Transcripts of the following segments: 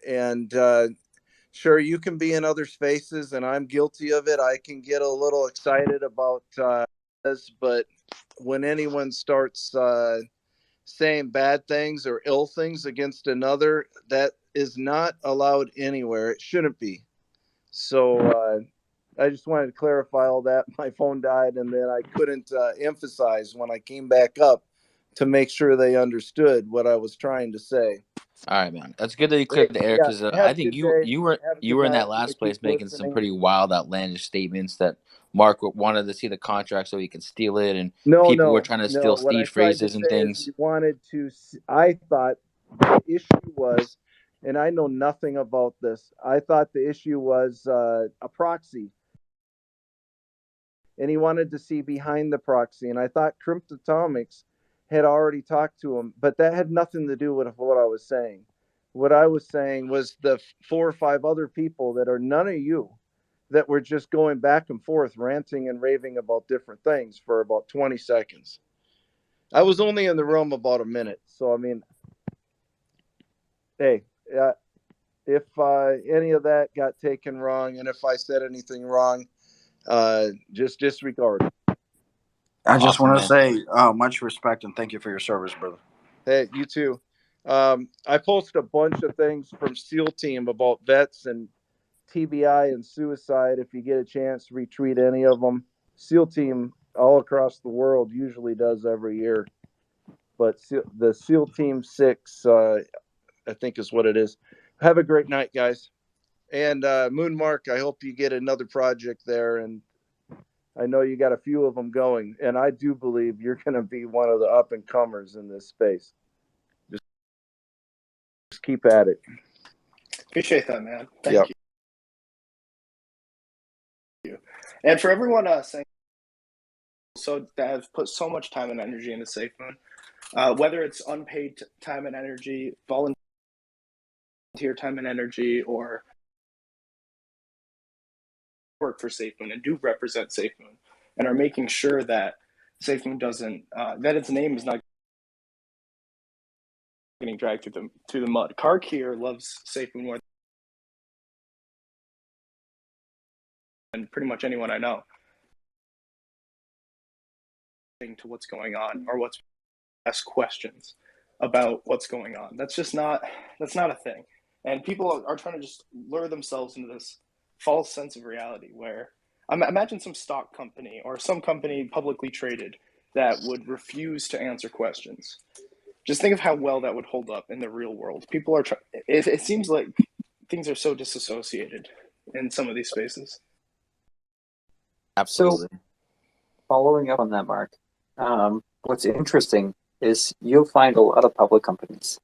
And sure, you can be in other spaces, and I'm guilty of it. I can get a little excited about this, but when anyone starts saying bad things or ill things against another, that is not allowed anywhere. It shouldn't be. So I just wanted to clarify all that. My phone died, and then I couldn't emphasize when I came back up to make sure they understood what I was trying to say. All right, man. That's good that you Hey, cleared the air yeah, because have I a think good you day. you were Have a you good were in night. that I'm gonna last keep place making some listening. pretty wild, outlandish statements that Mark wanted to see the contract so he could steal it, and No, people were no, trying to no. steal What I stage tried to phrases and say is things. we wanted to. I thought the issue was, and I know nothing about this. I thought the issue was a proxy, and he wanted to see behind the proxy. And I thought Cryptotomics had already talked to him, but that had nothing to do with what I was saying. What I was saying was the 4 or 5 other people that are none of you that were just going back and forth, ranting and raving about different things for about 20 seconds. I was only in the room about a minute, so I mean, hey, if any of that got taken wrong, and if I said anything wrong, just disregard it. I just Awesome, want to man. say much respect and thank you for your service, brother. Hey, you too. I posted a bunch of things from SEAL Team about vets and TBI and suicide. If you get a chance, retweet any of them. SEAL Team all across the world usually does every year, but the SEAL Team 6, I think, is what it is. Have a great night, guys. And Moon Mark, I hope you get another project there. And I know you got a few of them going. And I do believe you're going to be one of the up and comers in this space. Just keep at it. Appreciate that, man. Thank you. And for everyone saying so that have put so much time and energy into SafeMoon, whether it's unpaid time and energy, volunteer time and energy, or work for SafeMoon and do represent SafeMoon and are making sure that SafeMoon doesn't that its name is not getting dragged through the mud. Kark here loves SafeMoon more than pretty much anyone I know. To what's going on or what's ask questions about what's going on. That's not a thing. And people are trying to just lure themselves into this false sense of reality where imagine some stock company or some company publicly traded that would refuse to answer questions. Just think of how well that would hold up in the real world. People are it seems like things are so disassociated in some of these spaces. Absolutely. So, following up on that, Mark, what's interesting is you'll find a lot of public companies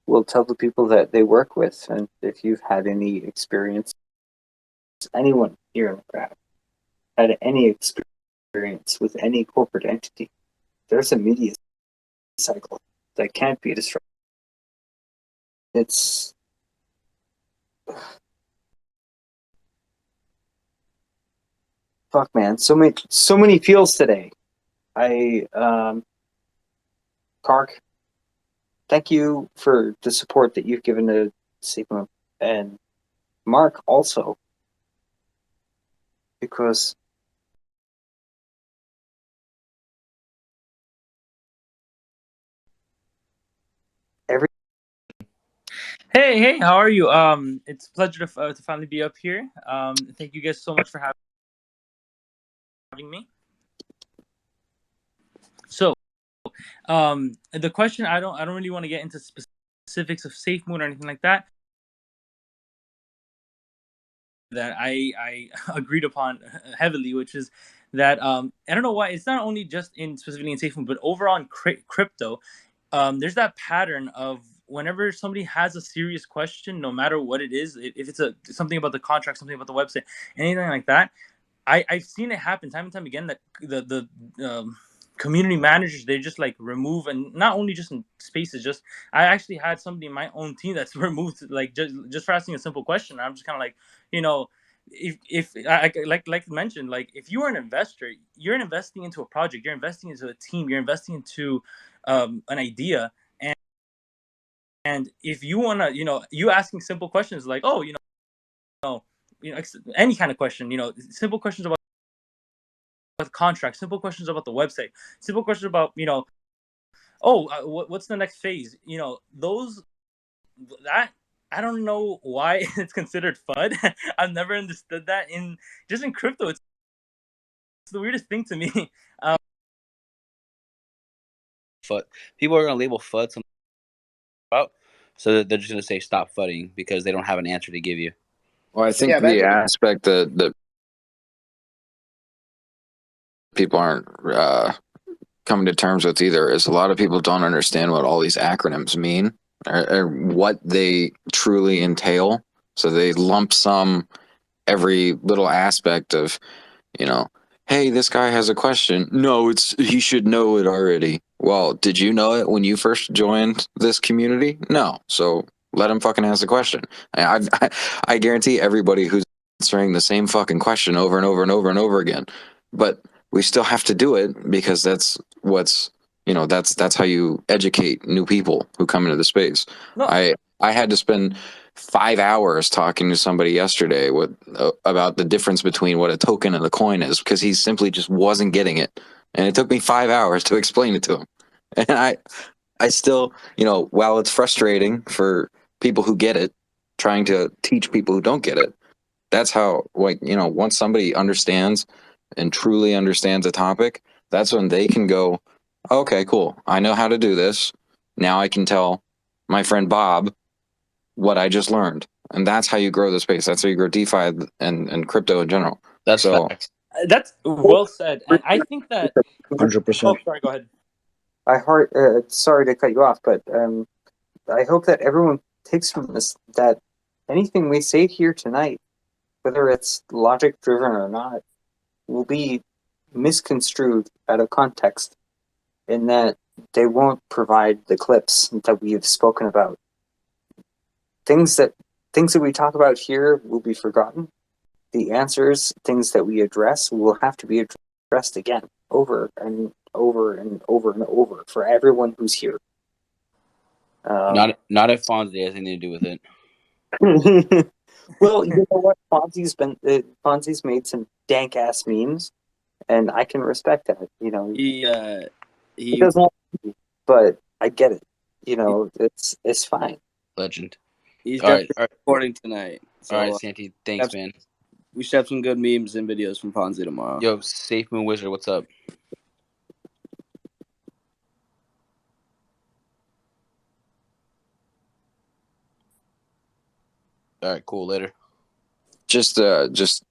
will tell the people that they work with, and if you've had any experience, anyone here in the crowd had any experience with any corporate entity, there's a media cycle that can't be disrupted. It's fuck, man. So many feels today. Kark, thank you for the support that you've given to Sigma, and Mark also, because every Hey, how are you? It's a pleasure to finally be up here. Thank you guys so much for having me. So, the question, I don't really want to get into specifics of SafeMoon or anything like that. That I agreed upon heavily, which is that I don't know why it's not only just specifically in SafeMoon, but overall in crypto. There's that pattern of whenever somebody has a serious question, no matter what it is, if it's something about the contract, something about the website, anything like that, I've seen it happen time and time again that the community managers, they just like remove, and not only just in spaces, just I actually had somebody in my own team that's removed like just for asking a simple question. I'm just kind of like, you know, if I like mentioned, like if you are an investor, you're investing into a project, you're investing into a team, you're investing into an idea, and And if you want to, you asking simple questions like, oh, any kind of question, simple questions about the contract, simple questions about the website, simple questions about, what's the next phase? Those that I don't know why it's considered FUD. I've never understood that in crypto. It's the weirdest thing to me. FUD. People are gonna label FUD something about, so they're just gonna say stop FUDing because they don't have an answer to give you. Well, I think Yeah, the imagine- aspect that people aren't coming to terms with either is a lot of people don't understand what all these acronyms mean or what they truly entail. So they lump sum every little aspect of, hey, this guy has a question. No, he should know it already. Well, did you know it when you first joined this community? No. So let him fucking ask the question. I guarantee everybody who's answering the same fucking question over and over and over and over again. But we still have to do it because that's what's, that's how you educate new people who come into the space. No. I had to spend 5 hours talking to somebody yesterday about the difference between what a token and a coin is because he simply just wasn't getting it, and it took me 5 hours to explain it to him. And I still, while it's frustrating for people who get it, trying to teach people who don't get it, that's how, once somebody understands and truly understands a topic, that's when they can go, okay, cool, I know how to do this. Now I can tell my friend Bob what I just learned. And that's how you grow the space. That's how you grow DeFi and crypto in general. That's So facts. That's well said. And I think that. 100%. Oh, sorry. Go ahead. Sorry to cut you off, but I hope that everyone takes from this that anything we say here tonight, whether it's logic driven or not, will be misconstrued out of context, in that they won't provide the clips that we have spoken about. Things that we talk about here will be forgotten. The answers, things that we address, will have to be addressed again, over and over and over and over, for everyone who's here. Not if Fonzie has anything to do with it. Well, you know what? Fonzie's made some dank ass memes, and I can respect that. He doesn't want to, but I get it. It's fine. Legend. He's All right, definitely recording tonight. So, All right, Santi. Thanks, man. we should have some good memes and videos from Fonzie tomorrow. Yo, Safe Moon Wizard, what's up? All right, cool. Later. just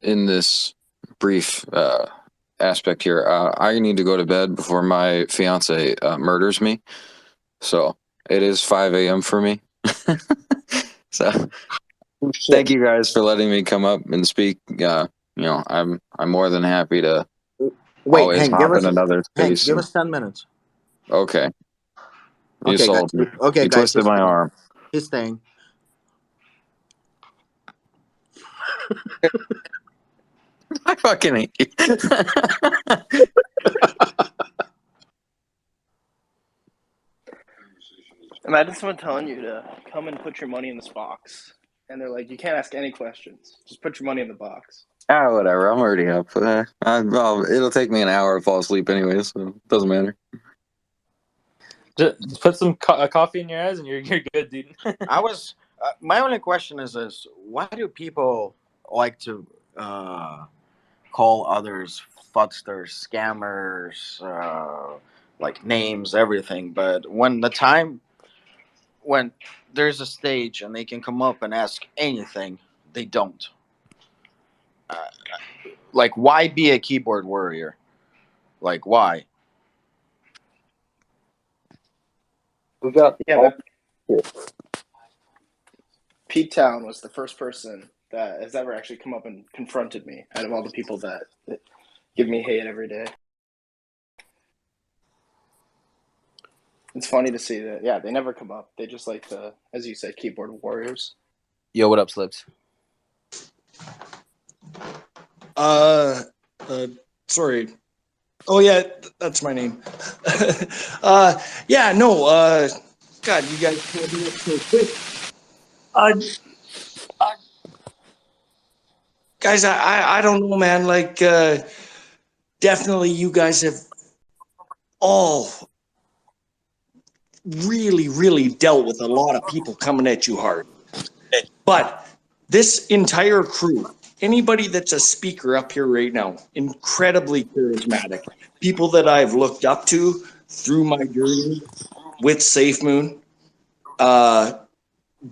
in this brief aspect here, I need to go to bed before my fiance murders me. So it is 5 a.m. for me. So thank you guys for letting me come up and speak. I'm more than happy to always Hank, hop in another space. give us 10 minutes. Okay. You Okay, sold guys. me. Okay, You guys. twisted my arm. He's staying. I fucking hate you. Imagine someone telling you to come and put your money in this box, and they're like, "You can't ask any questions. Just put your money in the box." Whatever. I'm already up. It'll take me an hour to fall asleep anyway, so it doesn't matter. Just put some coffee in your eyes, and you're good, dude. I was. My only question is why do people like to call others fudsters, scammers, like names, everything? But when there's a stage and they can come up and ask anything, they don't. Like, why be a keyboard warrior? Like, why? We got Pete Town was the first person that has ever actually come up and confronted me out of all the people that give me hate every day. It's funny to see that. Yeah, they never come up. They just like the, as you said, keyboard warriors. Yo, what up, Slips? Sorry. Oh yeah, that's my name. Yeah, no. God, you guys pulled me up so quick. Guys, I don't know, man. Like, definitely, you guys have all really, really dealt with a lot of people coming at you hard. But this entire crew, anybody that's a speaker up here right now, incredibly charismatic, people that I've looked up to through my journey with SafeMoon,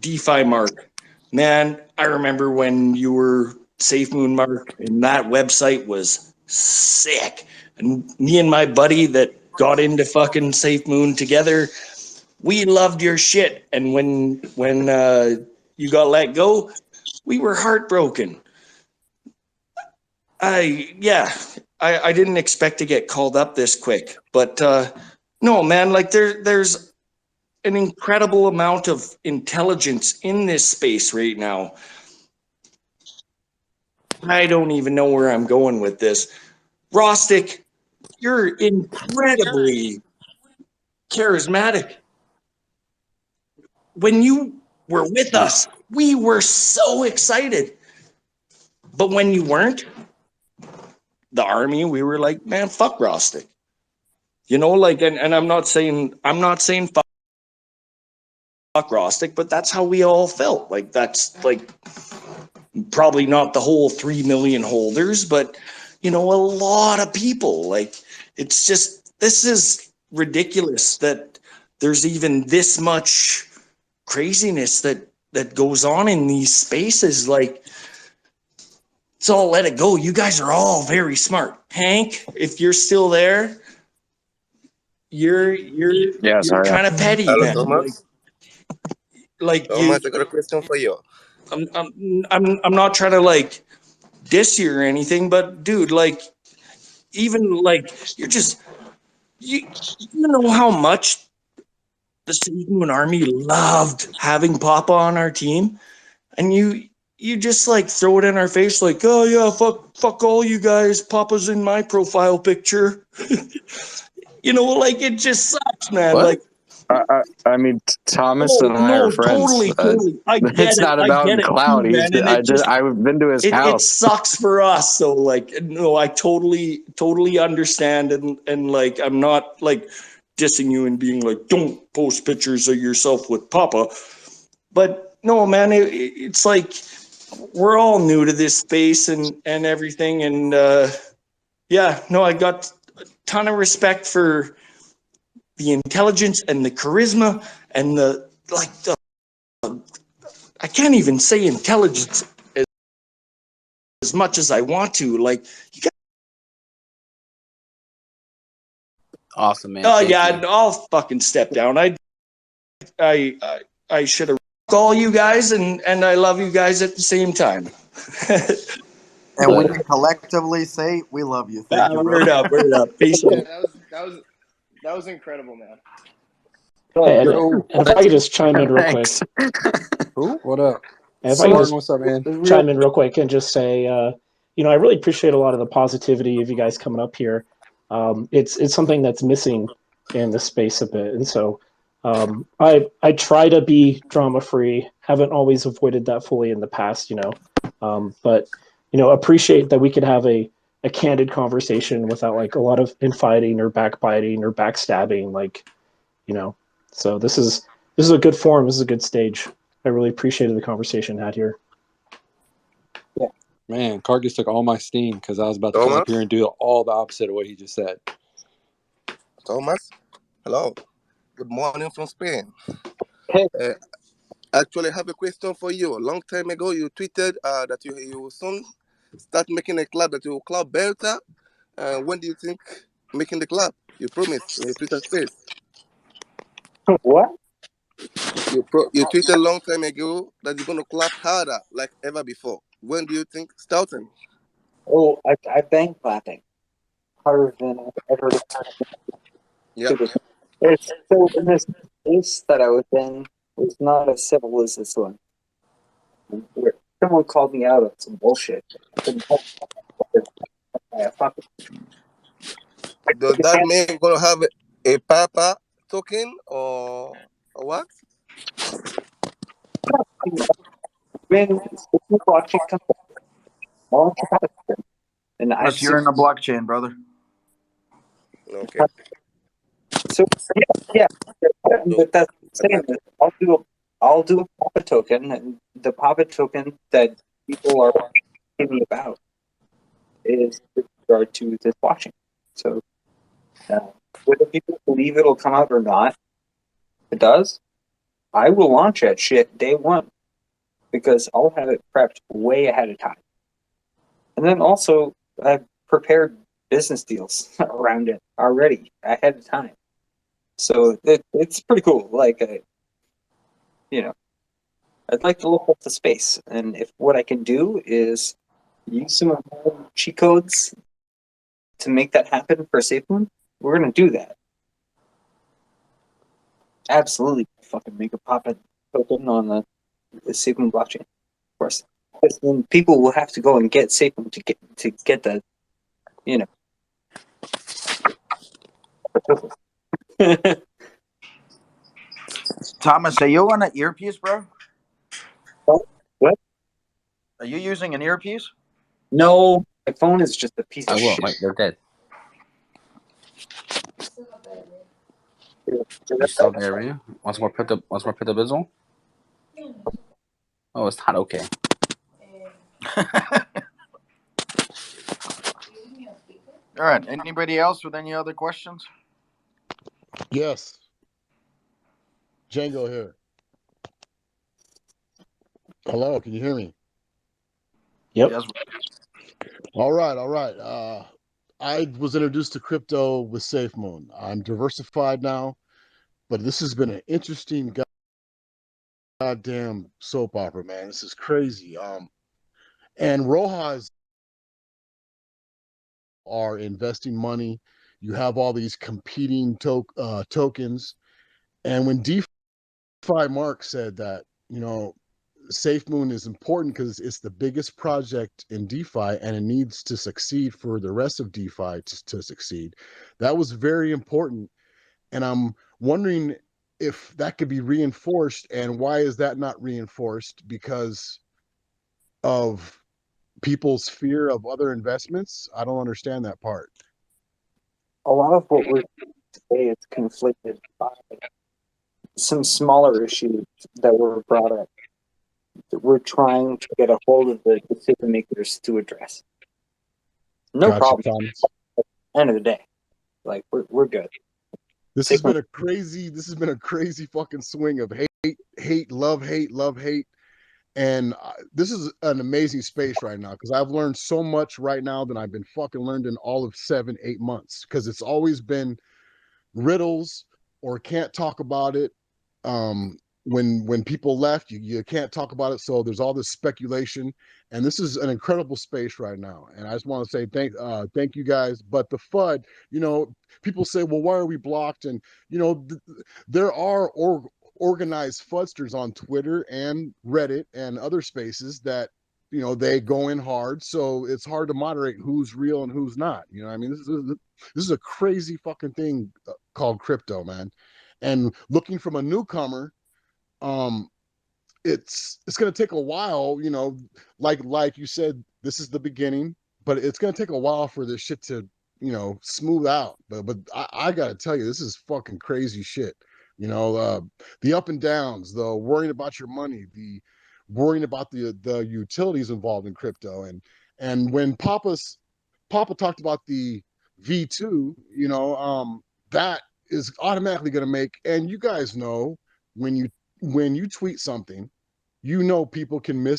DeFi Mark. Man, I remember when you were SafeMoon Mark, and that website was sick. And me and my buddy that got into fucking SafeMoon together, we loved your shit. And when you got let go, we were heartbroken. I didn't expect to get called up this quick, but no, man, like there's an incredible amount of intelligence in this space right now. I don't even know where I'm going with this. Rostik, you're incredibly charismatic. When you were with us, we were so excited. But when you weren't, the army, we were like, man, fuck Rostik. You know, like, and I'm not saying fuck Rostik, but that's how we all felt. Like, that's like probably not the whole 3 million holders, but you know, a lot of people. Like, it's just, this is ridiculous that there's even this much craziness that goes on in these spaces. Like, so let it go. You guys are all very smart. Hank, if you're still there, you're kind of petty, Hello, man. Thomas. Like you, Thomas, I got a question for you. I'm not trying to like diss you or anything, but dude, like, even like you're just you know how much the Seaman Army loved having Papa on our team, and you just like throw it in our face like, oh yeah, fuck all you guys, Papa's in my profile picture. You know, like, it just sucks, man. What? Like, I mean, Thomas oh and I are no, friends. totally. I get It's it. not I about get it clout. too, man. And it just I've been to his it house. sucks for us. So like, no, I totally understand, and like, I'm not like dissing you and being like, don't post pictures of yourself with Papa. But no, man, it's like we're all new to this space and everything, and yeah, no, I got a ton of respect for the intelligence and the charisma and the like. I can't even say intelligence as much as I want to. Like, you got. Awesome, man. Oh Thank yeah, you. I'll fucking step down. I should have all you guys, and I love you guys at the same time. And we can collectively say we love you. Thank you, Word brother. up. Peace Yeah, out. that was incredible, man. Hey, Yo, and if I could just chime in real quick, Thanks. who? What up? and if I could Martin, just what's up, man? chime in real quick and just say, you know, I really appreciate a lot of the positivity of you guys coming up here. It's something that's missing in the space a bit, and so I try to be drama free. Haven't always avoided that fully in the past, you know, but you know, appreciate that we could have a candid conversation without like a lot of infighting or backbiting or backstabbing, like, you know. So this is a good forum. This is a good stage. I really appreciated the conversation had here. Man, Cargus took all my steam because I was about to come Thomas? up here and do all the opposite of what he just said. Thomas? Hello. Good morning from Spain. Hey. Actually, I have a question for you. A long time ago, you tweeted that you will soon start making a club, that you will club Belta. When do you think making the club? You promised in your Twitter space. What? You tweeted a long time ago that you're going to clap harder like ever before. When do you think starting? Oh, I've been clapping harder than I've ever Yeah. It's so in this place that I was in was not as civil as this one. Where someone called me out on some bullshit. Does that mean you're going to have a Papa token or What? When blockchain comes launch a token, and I've Unless you're in seen the blockchain, brother. Okay. so yeah. So But that's I saying got that you. I'll do a Papa token, and the Papa token that people are asking me about is with regard to this blockchain. So whether people believe it'll come out or not, if it does, I will launch that shit day one because I'll have it prepped way ahead of time. And then also, I've prepared business deals around it already ahead of time. So it's pretty cool. Like, you know, I'd like to look up the space. And if what I can do is use some of my cheat codes to make that happen for SafeMoon, we're going to do that. Absolutely. Fucking make a pop-up token on the SafeMoon blockchain, of course. Because then people will have to go and get SafeMoon to get the, you know. Thomas, are you on an earpiece, bro? What? Are you using an earpiece? No, my phone is just a piece I of will. shit. Wait, they're dead. Is You that still better? there, you? Once more, put the bizzle. Oh, it's not okay. All right. Anybody else with any other questions? Yes. Django here. Hello, can you hear me? Yep. Yes. All right, all right. I was introduced to crypto with SafeMoon. I'm diversified now, but this has been an interesting goddamn soap opera, man. This is crazy. And Rojas are investing money. You have all these competing tokens, and when DeFi Mark said that, SafeMoon is important because it's the biggest project in DeFi and it needs to succeed for the rest of DeFi to succeed. That was very important. And I'm wondering if that could be reinforced, and why is that not reinforced? Because of people's fear of other investments? I don't understand that part. A lot of what we're today is conflicted by some smaller issues that were brought up that we're trying to get a hold of the decision makers to address. No Gotcha, problem. Thomas. End of the day, like we're good. This has been a crazy fucking swing of hate, love, hate. And this is an amazing space right now because I've learned so much right now than I've been fucking learned in all of 7-8 months, because it's always been riddles or can't talk about it. When people left, you can't talk about it, so there's all this speculation, and this is an incredible space right now. And I just want to say thank you guys. But the FUD, people say, well, why are we blocked? And there are organized fudsters on Twitter and Reddit and other spaces that they go in hard, so it's hard to moderate who's real and who's not. I mean, this is a crazy fucking thing called crypto, man. And looking from a newcomer, um it's going to take a while, like you said, this is the beginning, but it's going to take a while for this shit to smooth out. But I gotta tell you, this is fucking crazy shit. The up and downs, the worrying about your money, the worrying about the utilities involved in crypto. And when Papa talked about the V2, that is automatically going to make, and you guys know, when you tweet something, people can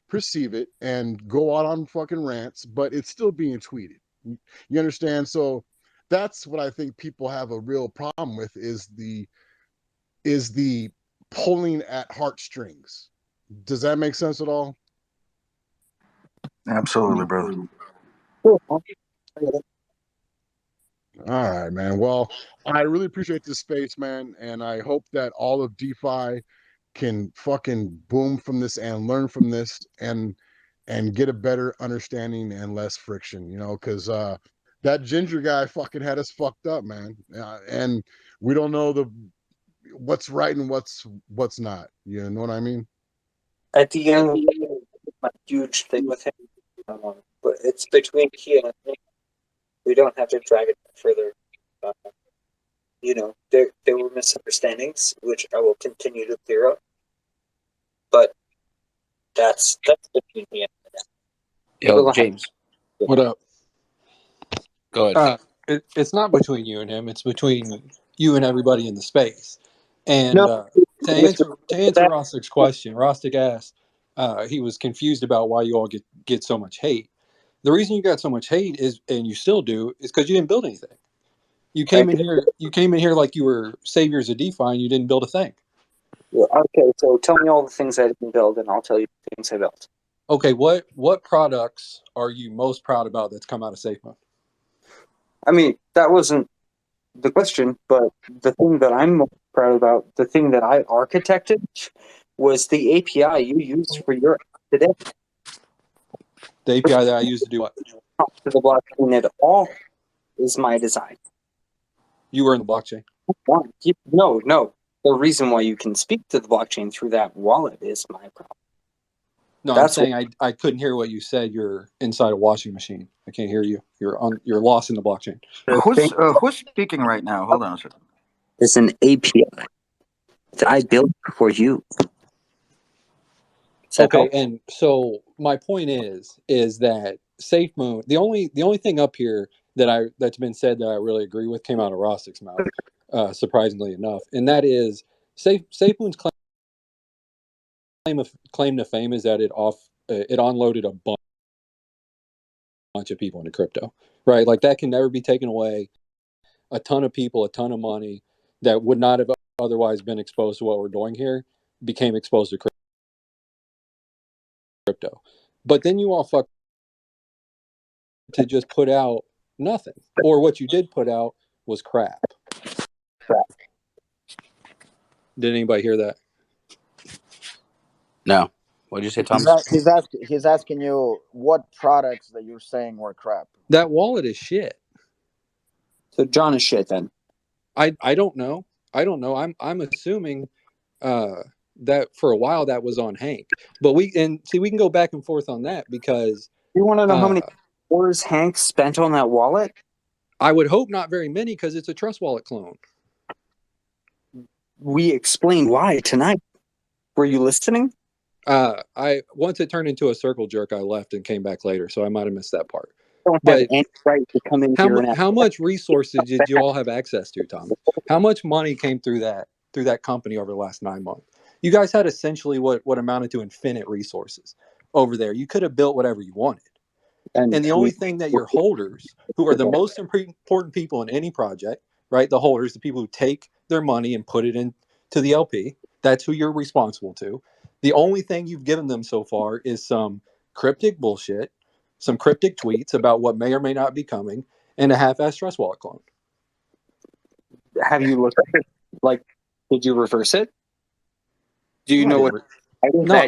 perceive it and go out on fucking rants, but it's still being tweeted. You understand? So that's what I think people have a real problem with, is the pulling at heartstrings. Does that make sense at all? Absolutely, brother. All right, man. Well, I really appreciate this space, man, and I hope that all of DeFi can fucking boom from this and learn from this, and get a better understanding and less friction, because that ginger guy fucking had us fucked up, man. And we don't know what's right and what's not. You know what I mean? At the end, of the day, a huge thing with him, but it's between he and me. We don't have to drag it further. Uh, there were misunderstandings, which I will continue to clear up. But that's between me and them. Yo, James, What up? go ahead. It's not between you and him. It's between you and everybody in the space. And No, to answer that Rostik's question, Rostik asked, he was confused about why you all get so much hate. The reason you got so much hate is, and you still do, is because you didn't build anything. You came in here. You came in here like you were saviors of DeFi, and you didn't build a thing. Okay, so tell me all the things I didn't build, and I'll tell you the things I built. Okay, what products are you most proud about that's come out of SafeMode? I mean, that wasn't the question, but the thing that I'm most proud about, the thing that I architected, was the API you used for your today. The API that I use to do what? To the blockchain at all is my design. You were in the blockchain. No. The reason why you can speak to the blockchain through that wallet is my problem. No, That's I'm saying I couldn't hear what you said. You're inside a washing machine. I can't hear you. You're lost in the blockchain. Who's speaking right now? Hold on a second. It's an API that I built for you. Okay, and so my point is that SafeMoon, the only thing up here that's been said that I really agree with came out of Rostik's mouth, surprisingly enough, and that is SafeMoon's claim to fame is that it unloaded a bunch of people into crypto, right? Like that can never be taken away. A ton of people, a ton of money that would not have otherwise been exposed to what we're doing here became exposed to crypto. But then you all fuck to just put out nothing, or what you did put out was crap. Did anybody hear that? No. What did you say, Thomas? He's asking you what products that you're saying were crap. That wallet is shit. So John is shit then. I don't know. I'm assuming that for a while that was on Hank, but we can go back and forth on that because You want to know how many hours Hank spent on that wallet? I would hope not very many because it's a Trust Wallet clone. We explained why tonight. Were you listening? I once it turned into a circle jerk, I left and came back later, so I might have missed that part. Don't have any right to come in here and how much resources did you all have access to, Tom? How much money came through that company over the last 9 months? You guys had essentially what amounted to infinite resources over there. You could have built whatever you wanted. And the only thing that your holders, who are the most important people in any project, right? The holders, the people who take their money and put it into the LP, that's who you're responsible to. The only thing you've given them so far is some cryptic bullshit, some cryptic tweets about what may or may not be coming, and a half-assed Trust Wallet clone. Have you looked at it? Like, did you reverse it? Do you know what? No,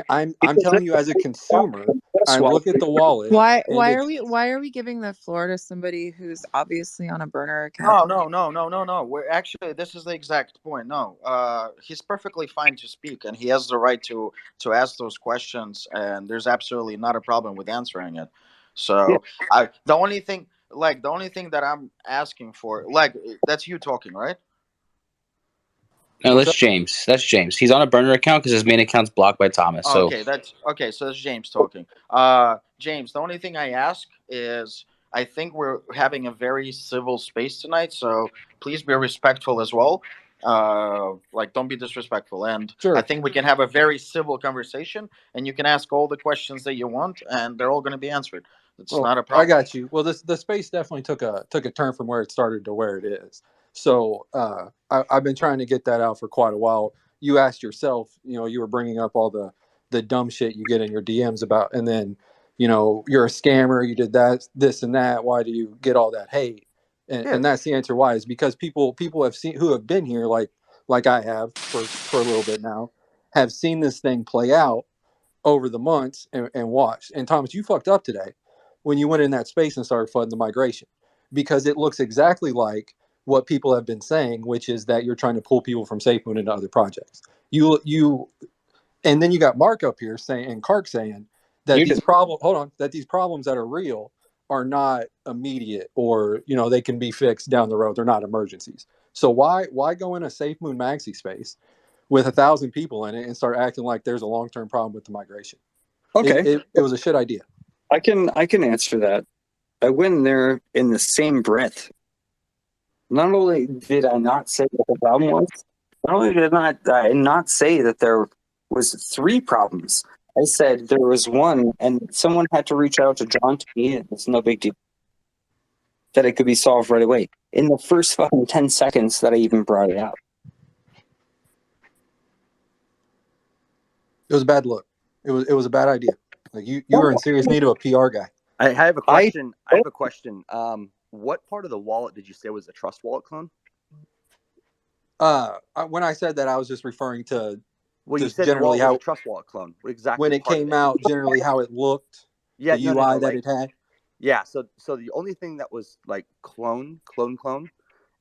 I'm telling you as a consumer, I look at the wallet. Why are we giving the floor to somebody who's obviously on a burner account? No. We're actually, this is the exact point. No, he's perfectly fine to speak, and he has the right to ask those questions, and there's absolutely not a problem with answering it. So, the only thing that I'm asking for, that's you talking, right? No, that's James. That's James. He's on a burner account because his main account's blocked by Thomas. So Okay, that's James talking. James, the only thing I ask is, I think we're having a very civil space tonight, so please be respectful as well. Don't be disrespectful, and I think we can have a very civil conversation, and you can ask all the questions that you want, and they're all going to be answered. It's not a problem. I got you. Well, the space definitely took a turn from where it started to where it is. So I've been trying to get that out for quite a while. You asked yourself, you were bringing up all the dumb shit you get in your DMs about, and then, you're a scammer. You did that, this, and that. Why do you get all that hate? And that's the answer why, is because people have seen, who have been here like I have for a little bit now, have seen this thing play out over the months and watched. And Thomas, you fucked up today when you went in that space and started flooding the migration, because it looks exactly like what people have been saying, which is that you're trying to pull people from SafeMoon into other projects. You and then you got Mark up here saying, and Kark saying that these problems that are real are not immediate, or they can be fixed down the road. They're not emergencies. So why go in a SafeMoon maxi space with 1,000 people in it and start acting like there's a long-term problem with the migration? Okay, It was a shit idea. I can answer that. I went in there in the same breath. Not only did I not say what the problem was, not only did I not say that there was 3 problems. I said there was one, and someone had to reach out to John to me, and it's no big deal. That it could be solved right away in the first fucking 10 seconds that I even brought it up. It was a bad look. It was a bad idea. Like you were in serious need of a PR guy. I have a question. I have a question. What part of the wallet did you say was a Trust Wallet clone? When I said that, I was just referring to Well, you just said the generally wallet was how a Trust Wallet clone. What exactly when it part of came out, generally how it looked, Yeah, the UI that like, it had. Yeah, so the only thing that was like clone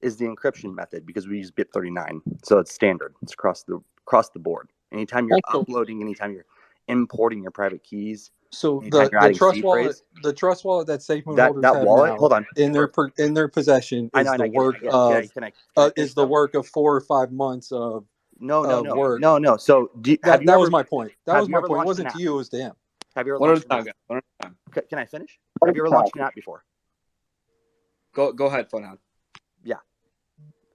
is the encryption method, because we use BIP39, so it's standard. It's across the board. Anytime you're uploading, anytime you're importing your private keys, So anytime you're the adding trust seed wallet, phrase, the trust wallet that SafeMoon that holders have wallet. now Hold on. in their possession I is know, the I get it, work I get it. of Can I finish, is the work of 4 or 5 months of work. No. So have you that ever? was my point. That have was you my ever point. It launched wasn't an to app? you. It was to him. Have you ever One at a launched an time, app? guys. One at a time. Can I finish? Have you ever launched an app before? Go ahead, Funhound. Yeah.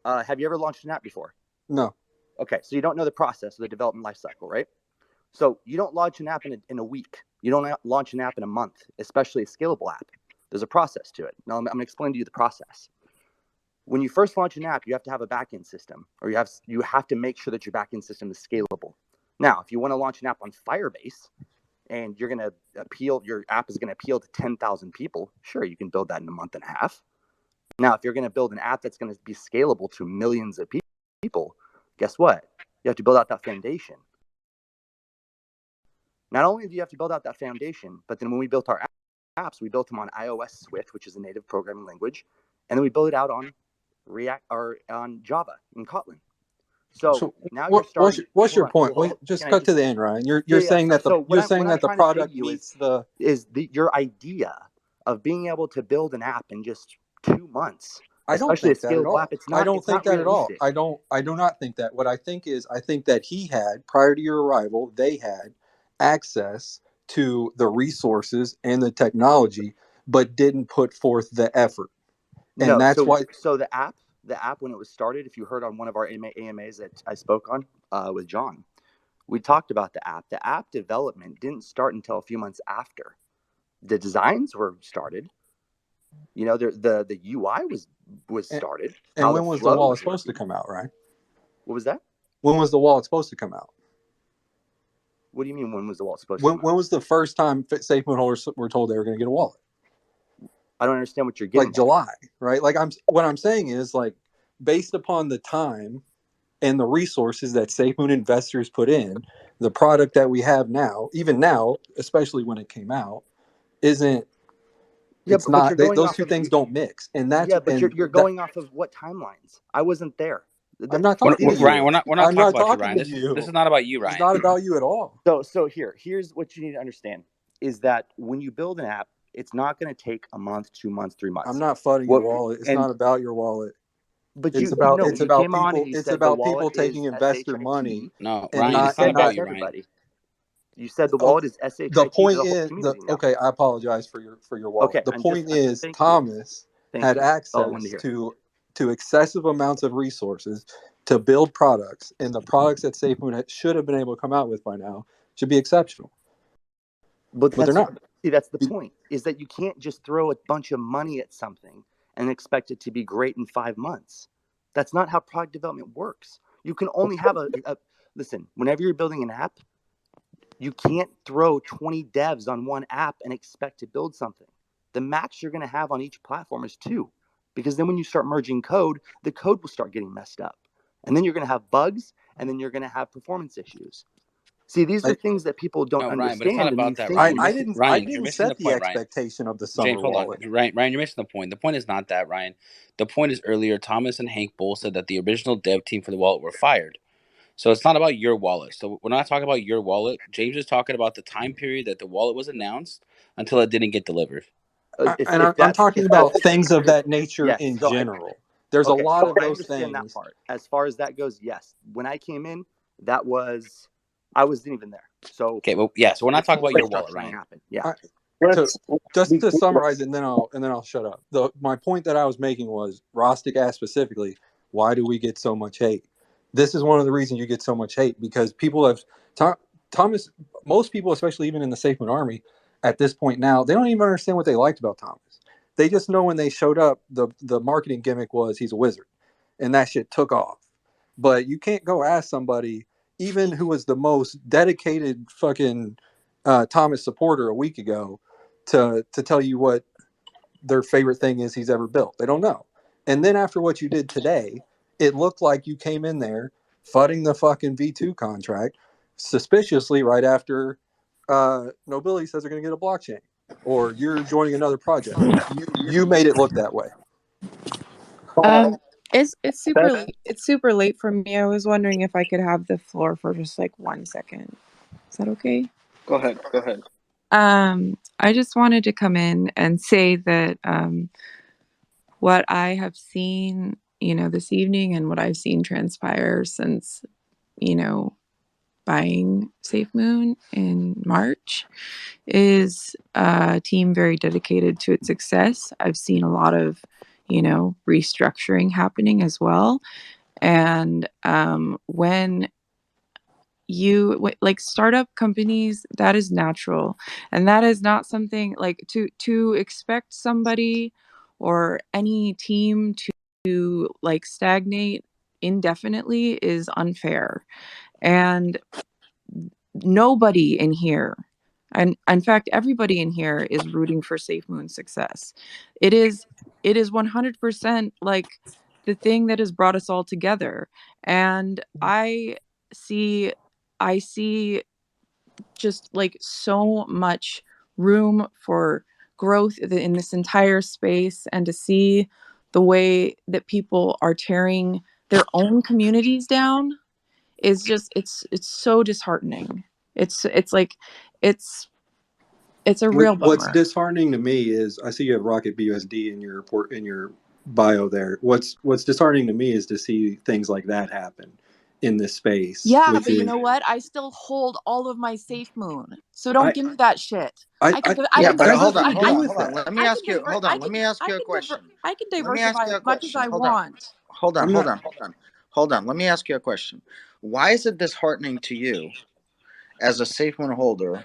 Have you ever launched an app before? No. Okay, so you don't know the process of the development lifecycle, right? So you don't launch an app in a week. You don't launch an app in a month, especially a scalable app. There's a process to it. Now I'm going to explain to you the process. When you first launch an app, you have to have a backend system, or you have to make sure that your backend system is scalable. Now, if you want to launch an app on Firebase and you're going to your app is going to appeal to 10,000 people, sure, you can build that in a month and a half. Now, if you're going to build an app that's going to be scalable to millions of people, guess what? You have to build out that foundation. Not only do you have to build out that foundation, but then when we built our apps, we built them on iOS Swift, which is a native programming language, and then we built it out on React or on Java in Kotlin. So now you're starting. What's your point? Just cut to the end, Ryan. You're saying that the product meets your idea of being able to build an app in just 2 months. I don't think that at all. App, I don't think that at all. I do not think that. What I think is, I think that he had, prior to your arrival, they had access to the resources and the technology, but didn't put forth the effort. And that's why. So the app when it was started, if you heard on one of our AMAs that I spoke on with John, we talked about the app. The app development didn't start until a few months after. The designs were started. The UI was started. And when was the wallet supposed to come out, right? What was that? When was the wallet supposed to come out? What do you mean, when was the wallet supposed to come out? When was the first time SafeMoon holders were told they were going to get a wallet? I don't understand what you're getting at. July, right? What I'm saying is, based upon the time and the resources that SafeMoon investors put in, the product that we have now, even now, especially when it came out, isn't. It's not. Those two things don't mix, and that's. But you're going off of what timelines? I wasn't there. I'm not talking to you, Ryan. We're not I'm talking not about you, Ryan. This is not about you, Ryan. It's not about you at all. So here's what you need to understand is that when you build an app, it's not going to take a month, 2 months, 3 months. I'm not flooding your wallet. It's not about your wallet. But it's about people. It's about people taking investor money. No, Ryan, it's not about you, Ryan. You said the wallet is SHIT. The point is, okay, I apologize for your wallet. Okay, the point is, Thomas had access to excessive amounts of resources to build products, and the products that SafeMoon should have been able to come out with by now should be exceptional. But they're not. See, that's the point, is that you can't just throw a bunch of money at something and expect it to be great in 5 months. That's not how product development works. You can only have listen, whenever you're building an app, you can't throw 20 devs on one app and expect to build something. The max you're going to have on each platform is 2, because then when you start merging code, the code will start getting messed up. And then you're going to have bugs, and then you're going to have performance issues. See, these are things that people don't No, Ryan, but it's understand, not and you about that, think Ryan. that You're I missing didn't Ryan. You're missing the set the point, Ryan. expectation of the James, summer hold on, wallet. Ryan. You're missing the point. The point is not that, Ryan. The point is earlier. Thomas and Hank both said that the original dev team for the wallet were fired. So it's not about your wallet. So we're not talking about your wallet. James is talking about the time period that the wallet was announced until it didn't get delivered. And I'm talking about things of that nature yes. in So general. There's a okay, lot so of I those understand that things. part. As far as that goes, yes. When I came in, I wasn't even there. So Okay, well, yeah. So we're not talking about your wallet, restructuring Ryan. happened. Yeah. Just to summarize, and then I'll shut up. My point that I was making was Rostik asked specifically, why do we get so much hate? This is one of the reasons you get so much hate, because people have Thomas. Most people, especially even in the SafeMoon Army, at this point now, they don't even understand what they liked about Thomas. They just know when they showed up, the marketing gimmick was he's a wizard, and that shit took off. But you can't go ask somebody, even who was the most dedicated fucking Thomas supporter a week ago, to tell you what their favorite thing is he's ever built. They don't know. And then after what you did today, it looked like you came in there fudding the fucking V2 contract suspiciously right after Nobility says they're going to get a blockchain, or you're joining another project. You made it look that way. It's super late for me. I was wondering if I could have the floor for just like 1 second. Is that okay? Go ahead. Go ahead. I just wanted to come in and say that what I have seen, this evening, and what I've seen transpire since, buying SafeMoon in March, is a team very dedicated to its success. I've seen a lot of, restructuring happening as well. And when like startup companies, that is natural, and that is not something like to expect somebody or any team to like stagnate indefinitely is unfair. And nobody in here, and in fact everybody in here, is rooting for SafeMoon's success. It is 100% like the thing that has brought us all together. And I see just like so much room for growth in this entire space, and to see the way that people are tearing their own communities down is just it's so disheartening. It's like it's it's a real What's bummer. disheartening to me is I see you have Rocket BUSD in your report, in your bio there. What's disheartening to me is to see things like that happen in this space. Yeah, Which but you is, know what? I still hold all of my SafeMoon, so don't give me that shit. I Yeah, that but has hold nothing on, to hold do on, with hold on. that. Let me ask you. Hold on. Let me ask you a question. I can Let me ask diversify you a as much as question. I Hold on. want. Hold on. I'm Hold not. on. Hold on. Hold on. Let me ask you a question. Why is it disheartening to you as a SafeMoon holder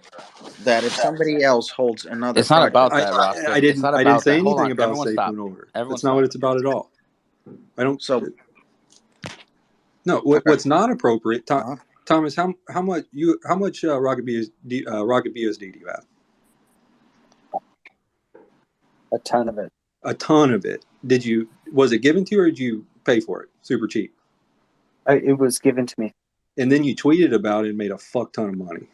that if somebody else holds another It's not project? about that, Rostik. It's not I didn't about say that. Hold anything on, about everyone Safe stop. Moon Over. Everyone That's not what stop. it's about at all. I don't. So No, okay. what's not appropriate, Uh-huh. Thomas? How much Rocket BUSD do you have? A ton of it. A ton of it. Was it given to you, or did you pay for it super cheap? It was given to me. And then you tweeted about it and made a fuck ton of money.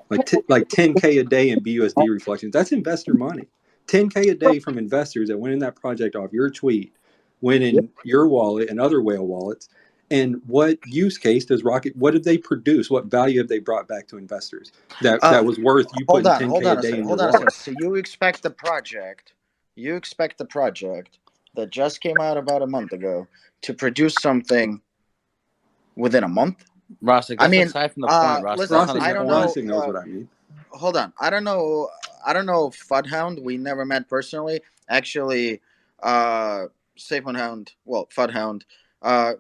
Like 10K a day in BUSD reflections. That's investor money. 10K a day from investors that went in that project off your tweet, went in your wallet and other whale wallets. And what use case does Rocket? What did they produce? What value have they brought back to investors that was worth you Hold putting on. Hold 10K a on a day second. in your Hold on a second. wallet? So you expect the project? You expect the project that just came out about a month ago to produce something within a month? Rostik, I that's mean, aside from the point, Rostik. That's not listen, even I the don't point. know. Rostik knows what I mean. Hold on, I don't know. I don't know Fudhound. We never met personally. Actually, Safe well, Fudhound. Uh,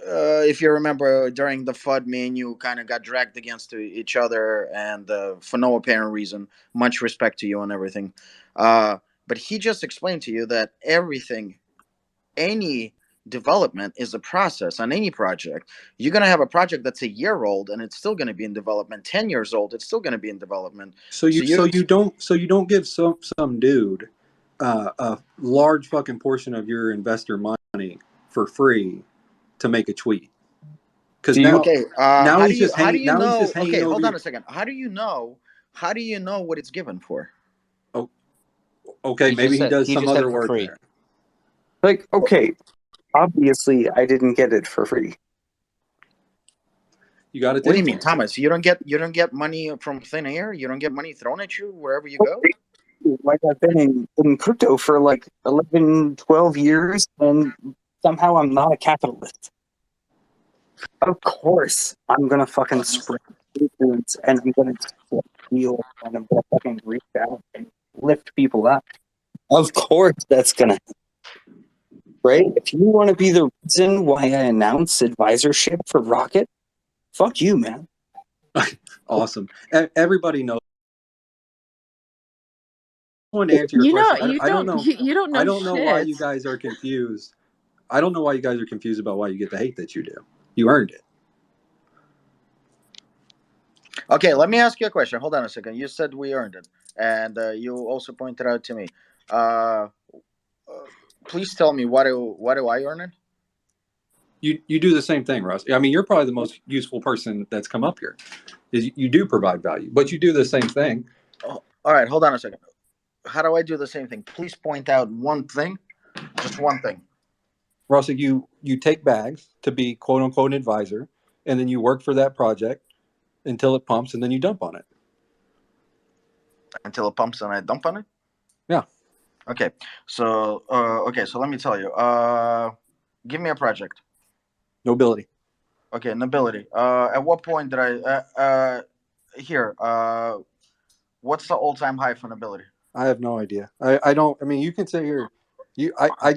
if you remember, during the FUD, me and you kind of got dragged against each other, and for no apparent reason. Much respect to you and everything. But he just explained to you that everything, any development is a process on any project. You're going to have a project that's a year old and it's still going to be in development. 10 years old, it's still going to be in development. So you don't give some dude a large fucking portion of your investor money for free to make a tweet. Because Do you? now Okay. now How do he's you just how do hanging. you Now he's know? just hanging Okay, over hold on you. a second. How do you know? How do you know what it's given for? Oh, okay. He just Maybe he said does some it other for work free. there. Like, okay, obviously I didn't get it for free. You got to What do you take mean, it. Thomas? You don't get money from thin air. You don't get money thrown at you wherever you go. Like, I've been in crypto for like 11, 12 years, and somehow I'm not a capitalist. Of course, I'm gonna fucking spread influence, and I'm gonna deal, and I'm gonna fucking reach out and lift people up. Of course, that's gonna happen, right? If you want to be the reason why I announce advisorship for Rocket, fuck you, man. Awesome. Everybody knows. I want to answer your question. I don't know. you don't know I don't know why shit. you guys are confused. I don't know why you guys are confused about why you get the hate that you do. You earned it. Okay, let me ask you a question. Hold on a second. You said we earned it, and you also pointed out to me. Uh, please tell me why do I earn it? You do the same thing, Russ. I mean, you're probably the most useful person that's come up here. Is you do provide value, but you do the same thing. Oh, all right, hold on a second. How do I do the same thing? Please point out one thing, just one thing. Russ, you take bags to be quote unquote an advisor, and then you work for that project until it pumps, and then you dump on it. Until it pumps and I dump on it. Yeah. Okay. So So let me tell you. Give me a project. Nobility. Okay, nobility. At what point did here? What's the all-time high for nobility? I have no idea. I don't. I mean, you can say here. I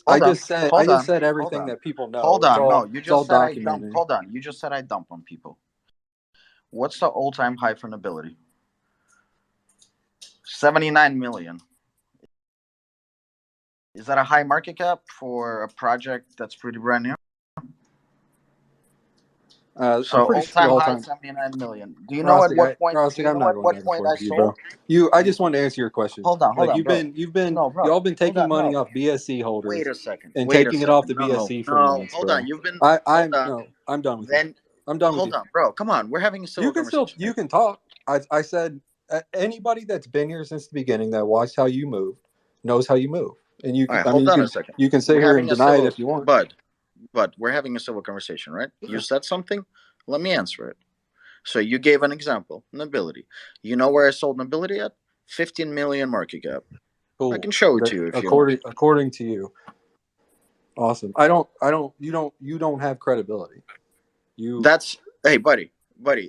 Hold on. I Hold just on. said Hold everything on. that people know. Hold on. No, you It's all just said I dump. documented. Hold on. You just said I dump on people. What's the all-time high for nobility? 79 million. Is that a high market cap for a project that's pretty brand new? I'm So pretty sure the all-time all high time. 79 million. Do you know at Rostik, what point? Do Rostik, you I'm know not at going what back and point I forth with you, sold? bro. I just wanted to answer your question. Hold on. Hold Like on, bro. No, y'all bro. been Hold taking on. money No. off BSC Wait holders a second. and Wait a taking it off second. the No. BSC for No. months, Hold bro. on. You've been. Hold I'm on. no, I'm done with you. Then I'm done with hold you. on, bro. Come on. We're having a civil conversation. You can talk. I said anybody that's been here since the beginning that watched how you moved knows how you move, and All right. Hold on a second. you can sit We're here and having a deny it civil, if you want. but we're having a civil conversation, right? You said something. Let me answer it. So you gave an example, nobility. You know where I sold nobility at? 15 million market cap. I Cool. can show it to you if you want. According to you, awesome. You don't have credibility. That's hey, buddy.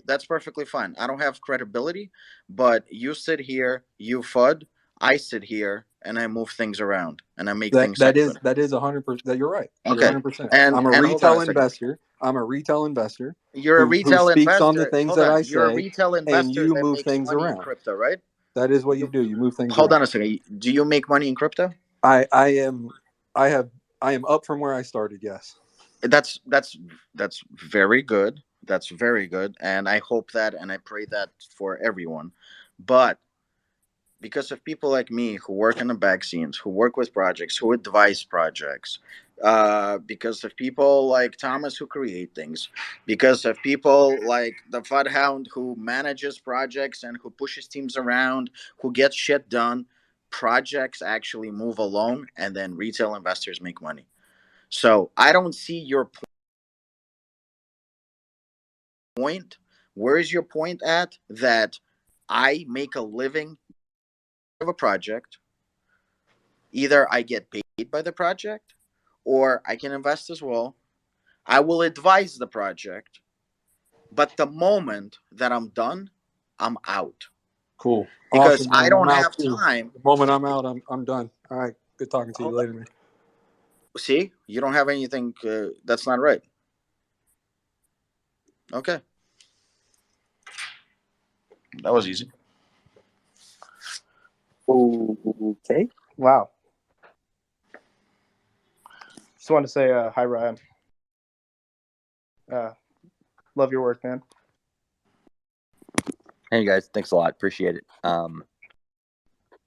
That's perfectly fine. I don't have credibility, but you sit here, you FUD. I sit here and I move things around and I make things happen. that is 100%. That you're right. You're Okay, 100%. and I'm a hold on a retail second. investor. I'm a retail investor You're a who retail speaks on the investor. things Hold that on. I You're a say, retail and investor you that move makes things money in around. crypto, right? That is what you do. You move things Hold around. on a second. Do you make money in crypto? I am I am up from where I started. Yes. That's very good. That's very good, and I hope that and I pray that for everyone. But because of people like me who work in the back scenes, who work with projects, who advise projects, because of people like Thomas who create things, because of people like the Fud Hound who manages projects and who pushes teams around, who gets shit done, projects actually move along, and then retail investors make money. So I don't see your point. Where is your point at that I make a living of a project? Either I get paid by the project or I can invest as well. I will advise the project, but the moment that I'm done, I'm out Cool. because Awesome, I man. I'm don't out have too. time. The moment I'm out, I'm done. All right. Good talking to you Hold later, man. on. See, you don't have anything that's not right. Okay, that was easy. Okay. Wow. Just wanted to say hi, Ryan. Love your work, man. Hey guys, thanks a lot. Appreciate it.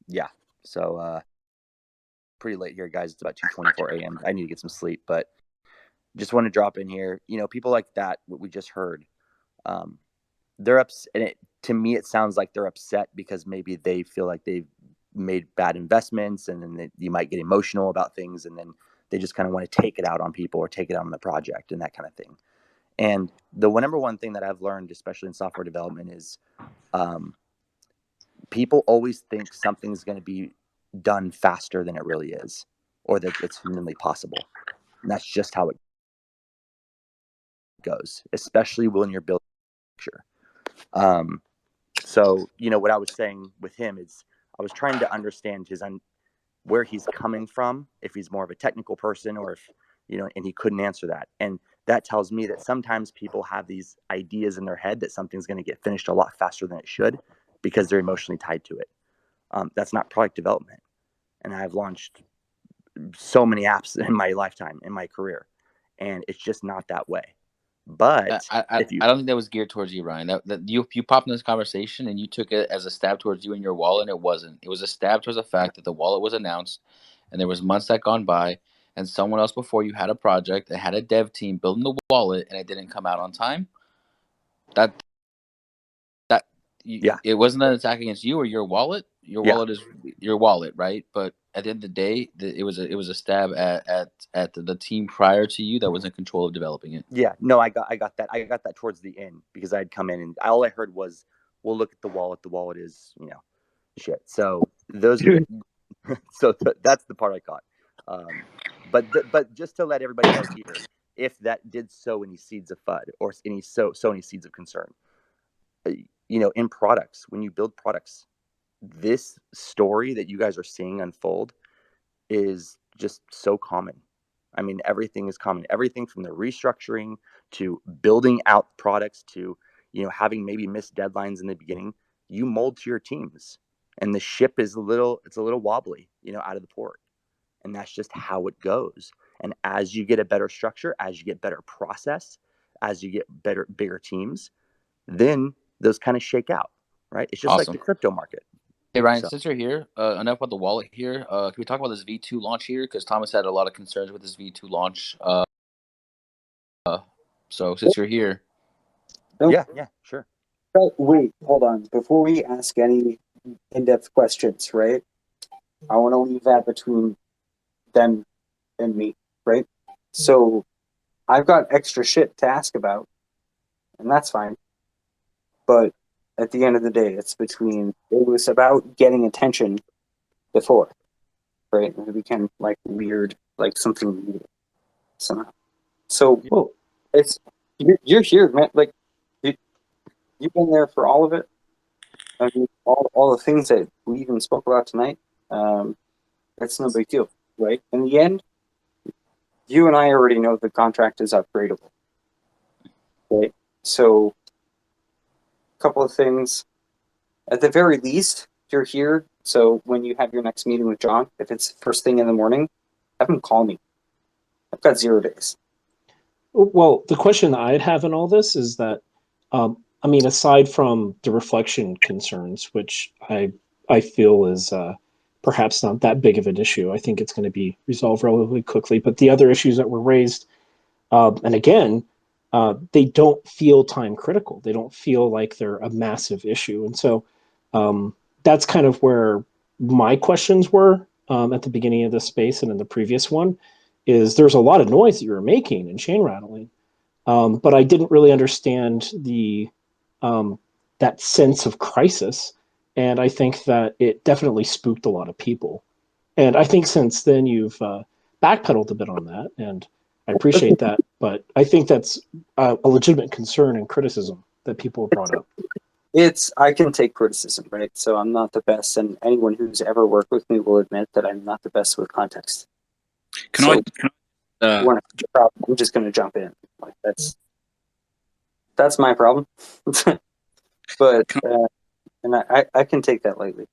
Yeah. So pretty late here, guys. It's about 2:24 a.m. I need to get some sleep, but just want to drop in here. People like that, what we just heard, they're upset. And to me, it sounds like they're upset because maybe they feel like they've made bad investments, and then you might get emotional about things, and then they just kind of want to take it out on people or take it out on the project and that kind of thing. And the number one thing that I've learned, especially in software development, is people always think something's going to be done faster than it really is, or that it's humanly possible. And that's just how it goes, especially when you're building a picture. So, what I was saying with him is I was trying to understand where he's coming from, if he's more of a technical person, or if, and he couldn't answer that. And that tells me that sometimes people have these ideas in their head that something's going to get finished a lot faster than it should because they're emotionally tied to it. That's not product development. And I've launched so many apps in my lifetime, in my career, and it's just not that way. But I don't think that was geared towards you, Ryan. That you popped in this conversation and you took it as a stab towards you and your wallet, and it wasn't. It was a stab towards the fact that the wallet was announced, and there was months that gone by, and someone else before you had a project that had a dev team building the wallet, and it didn't come out on time. It wasn't an attack against you or your wallet. Your wallet is your wallet, right? But at the end of the day, it was a stab at the team prior to you that was in control of developing it. Yeah, no, I got that. I got that towards the end because I'd come in and all I heard was, "Well, look at the wallet. The wallet is, shit." So those are, that's the part I caught. But just to let everybody know here, if that did sow any seeds of FUD or sow any seeds of concern, in products, when you build products, this story that you guys are seeing unfold is just so common. I mean, everything is common. Everything from the restructuring to building out products to, having maybe missed deadlines in the beginning. You mold to your teams, and the ship is a little wobbly, out of the port, and that's just how it goes. And as you get a better structure, as you get better process, as you get bigger teams, then those kind of shake out, right? It's just like the crypto market. Hey, Ryan, since you're here, enough about the wallet here. Can we talk about this V2 launch here? Because Thomas had a lot of concerns with this V2 launch. So since you're here. Yeah, sure. Oh, wait, hold on. Before we ask any in-depth questions, right? I want to leave that between them and me, right? So I've got extra shit to ask about, and that's fine. But at the end of the day, it was about getting attention before, right? It became like weird, like something weird somehow. So you're here, man. Like you've been there for all of it. I mean, all the things that we even spoke about tonight. That's no big deal, right? In the end, you and I already know the contract is upgradable, right? So, a couple of things. At the very least, you're here. So when you have your next meeting with John, if it's first thing in the morning, have him call me. I've got 0 days. Well, the question I'd have in all this is that, aside from the reflection concerns, which I feel is perhaps not that big of an issue, I think it's going to be resolved relatively quickly. But the other issues that were raised, and again, they don't feel time critical. They don't feel like they're a massive issue. And so that's kind of where my questions were at the beginning of this space and in the previous one, is there's a lot of noise that you were making and chain rattling. But I didn't really understand that sense of crisis. And I think that it definitely spooked a lot of people. And I think since then you've backpedaled a bit on that, and I appreciate that. But I think that's a legitimate concern and criticism that people have brought up. I can take criticism, right? So I'm not the best, and anyone who's ever worked with me will admit that I'm not the best with context. I'm just going to jump in. Like that's my problem. But and I can take that lightly.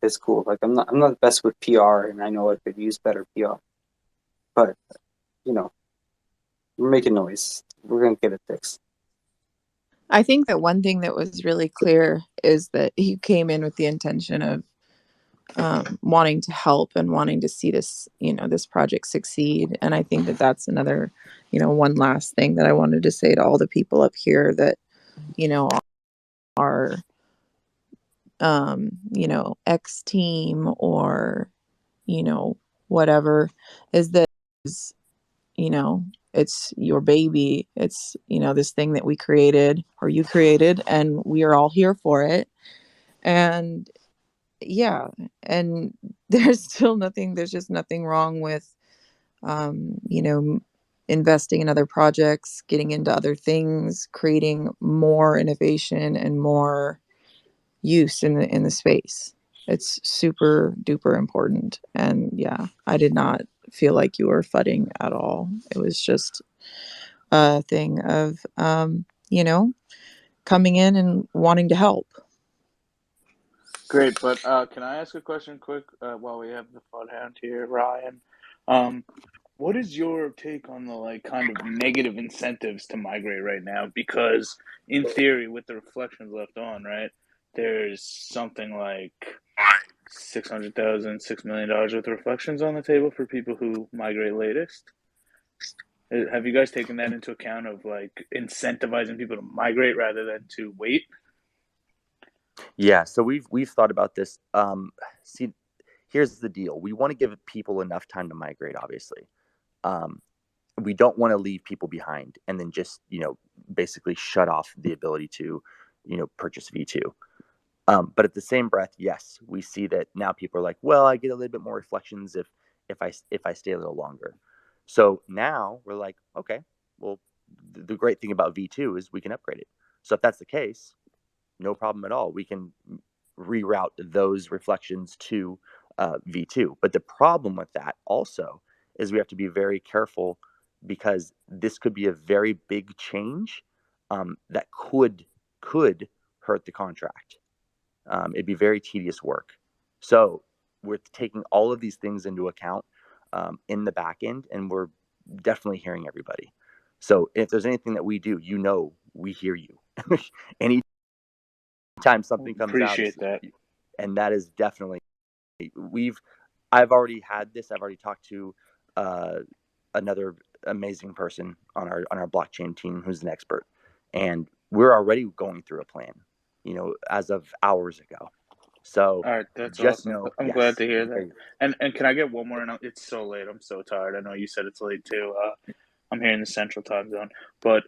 It's cool. Like I'm not the best with PR, and I know I could use better PR. But we're making noise. We're gonna get it fixed. I think that one thing that was really clear is that he came in with the intention of wanting to help and wanting to see this, this project succeed. And I think that that's another, one last thing that I wanted to say to all the people up here that, are, X team or, whatever, is that, you know, it's your baby. It's, this thing that we created or you created, and we are all here for it. And yeah, and there's just nothing wrong with, investing in other projects, getting into other things, creating more innovation and more use in the space. It's super duper important. And yeah, I did not feel like you were fudding at all. It was just a thing of, coming in and wanting to help. Great, but can I ask a question quick while we have the fun hand here, Ryan? What is your take on the kind of negative incentives to migrate right now? Because in theory, with the reflections left on, right, there's something like $600,000, $6 million worth of reflections on the table for people who migrate latest. Have you guys taken that into account of incentivizing people to migrate rather than to wait? Yeah, so we've thought about this. See, here's the deal: we want to give people enough time to migrate. Obviously, we don't want to leave people behind and then just basically shut off the ability to purchase V2. But at the same breath, yes, we see that now people are like, well, I get a little bit more reflections if I stay a little longer. So now we're like, okay, well, the great thing about V2 is we can upgrade it. So if that's the case, no problem at all. We can reroute those reflections to V2. But the problem with that also is we have to be very careful because this could be a very big change that could hurt the contract. It'd be very tedious work. So we're taking all of these things into account in the back end, and we're definitely hearing everybody. So if there's anything that we do, we hear you. Anytime something comes out, Appreciate that. and that is definitely I've already had this. I've already talked to another amazing person on our blockchain team who's an expert, and we're already going through a plan, as of hours ago. So all right, that's just awesome. know, I'm yes, glad to hear that. And can I get one more? And it's so late. I'm so tired. I know you said it's late too. I'm here in the Central Time Zone, but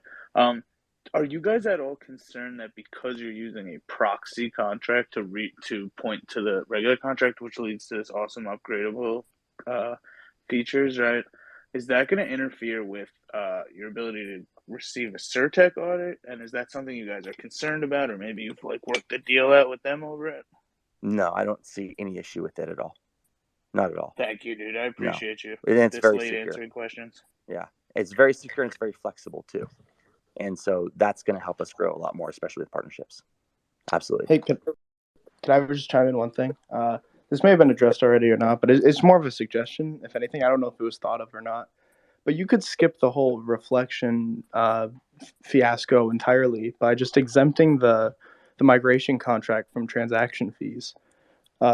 are you guys at all concerned that because you're using a proxy contract to point to the regular contract, which leads to this awesome upgradable features, right? Is that going to interfere with your ability to receive a Certec audit? And is that something you guys are concerned about, or maybe you've worked the deal out with them over it? No, I don't see any issue with it at all. Not at all. Thank you, dude. I appreciate you. And it's this very late secure. answering questions. Yeah, it's very secure and it's very flexible too. And so that's going to help us grow a lot more, especially with partnerships. Absolutely. Hey, can I just chime in one thing? This may have been addressed already or not, but it's more of a suggestion. If anything, I don't know if it was thought of or not. But you could skip the whole reflection fiasco entirely by just exempting the migration contract from transaction fees,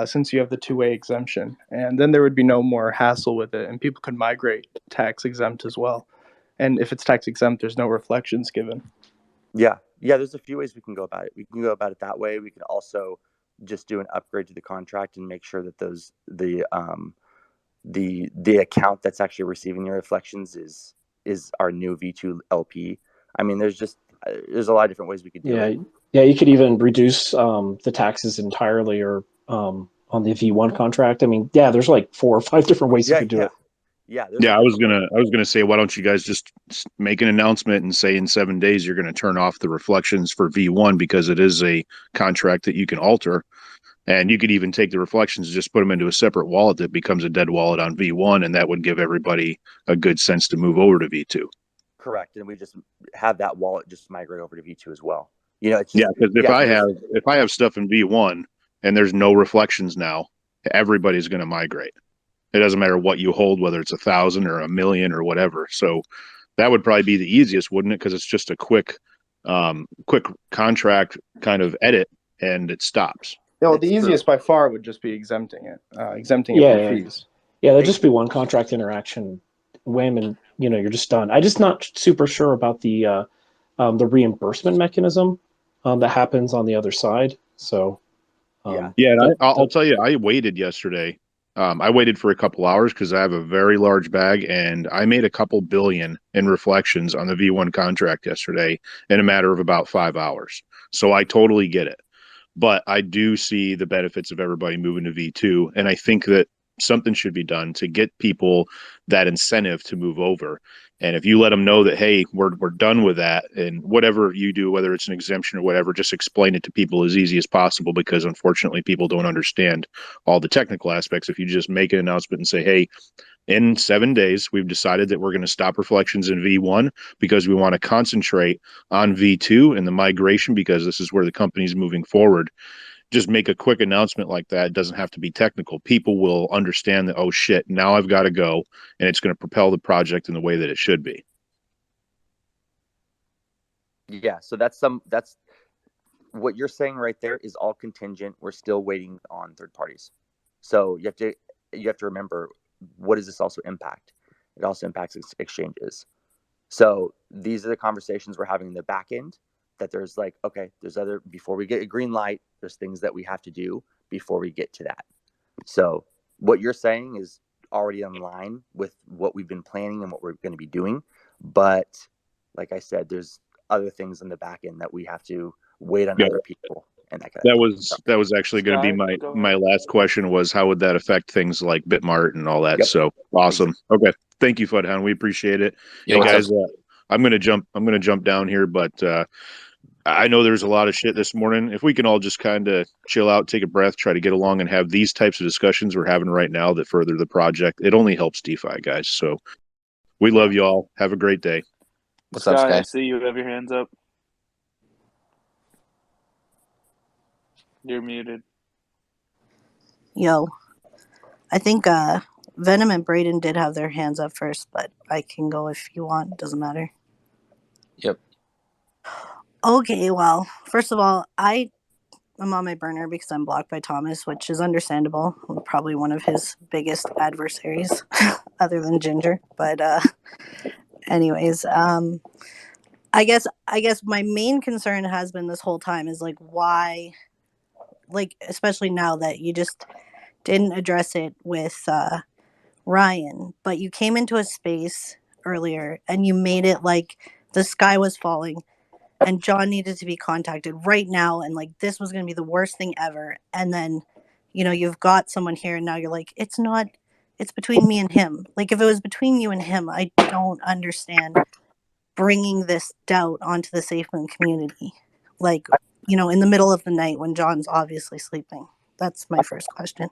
since you have the two-way exemption. And then there would be no more hassle with it, and people could migrate tax exempt as well. And if it's tax exempt, there's no reflections given. Yeah, there's a few ways we can go about it. We can go about it that way. We can also just do an upgrade to the contract and make sure that the account that's actually receiving the reflections is our new V2 LP. I mean, there's a lot of different ways we could do it. Yeah, you could even reduce the taxes entirely, or on the V1 contract. I mean, yeah, there's 4 or 5 different ways you could do it. Yeah, I was gonna say, why don't you guys just make an announcement and say in 7 days you're going to turn off the reflections for V1 because it is a contract that you can alter, and you could even take the reflections and just put them into a separate wallet that becomes a dead wallet on V1, and that would give everybody a good sense to move over to V2. Correct, and we just have that wallet just migrate over to V2 as well. Because if I have stuff in V1 and there's no reflections now, everybody's going to migrate. It doesn't matter what you hold, whether it's 1,000 or 1,000,000 or whatever. So that would probably be the easiest, wouldn't it? Because it's just a quick contract kind of edit, and it stops. Yeah, well, That's the true. easiest by far would just be exempting it Yeah, from yeah. fees. Yeah, there'd just be one contract interaction, wham, and you're just done. I'm just not super sure about the reimbursement mechanism that happens on the other side. So Yeah. Yeah, and that, I'll tell you, I waited yesterday. I waited for a couple hours because I have a very large bag, and I made a couple billion in reflections on the V1 contract yesterday in a matter of about 5 hours. So I totally get it. But I do see the benefits of everybody moving to V2, and I think that something should be done to get people that incentive to move over. And if you let them know that, hey, we're done with that, and whatever you do, whether it's an exemption or whatever, just explain it to people as easy as possible, because unfortunately people don't understand all the technical aspects. If you just make an announcement and say, hey, in 7 days, we've decided that we're going to stop reflections in V1 because we want to concentrate on V2 and the migration, because this is where the company's moving forward. Just make a quick announcement like that. It doesn't have to be technical. People will understand that, oh shit, now I've got to go, and it's going to propel the project in the way that it should be. Yeah, so that's what you're saying right there is all contingent. We're still waiting on third parties. So you have to remember, what does this also impact? It also impacts exchanges. So these are the conversations we're having in the back end, that there's like, okay, before we get a green light, there's things that we have to do before we get to that. So what you're saying is already in line with what we've been planning and what we're going to be doing. But like I said, there's other things in the back end that we have to wait on Yeah. other people and that kind of thing. That was actually going to be my last question, was how would that affect things like Bitmart and all that? Yep. So awesome. Okay. Thank you, Fudhound. We appreciate it. Yo, hey what's guys, I'm gonna jump down here, but I know there's a lot of shit this morning. If we can all just kind of chill out, take a breath, try to get along and have these types of discussions we're having right now that further the project, it only helps DeFi, guys. So we love you all. Have a great day. What's up, Sky, Sky? I see you have your hands up. You're muted. Yo, I think Venom and Brayden did have their hands up first, but I can go if you want. Doesn't matter. Yep. Okay, well, first of all, I'm on my burner because I'm blocked by Thomas, which is understandable. I'm probably one of his biggest adversaries, other than Ginger. But anyways, I guess my main concern has been this whole time is like, why, like, especially now that you just didn't address it with Ryan, but you came into a space earlier and you made it like the sky was falling and John needed to be contacted right now, and like this was going to be the worst thing ever. And then, you've got someone here, and now you're like, it's not, it's between me and him. Like, if it was between you and him, I don't understand bringing this doubt onto the Safe Moon community. Like, in the middle of the night when John's obviously sleeping. That's my first question.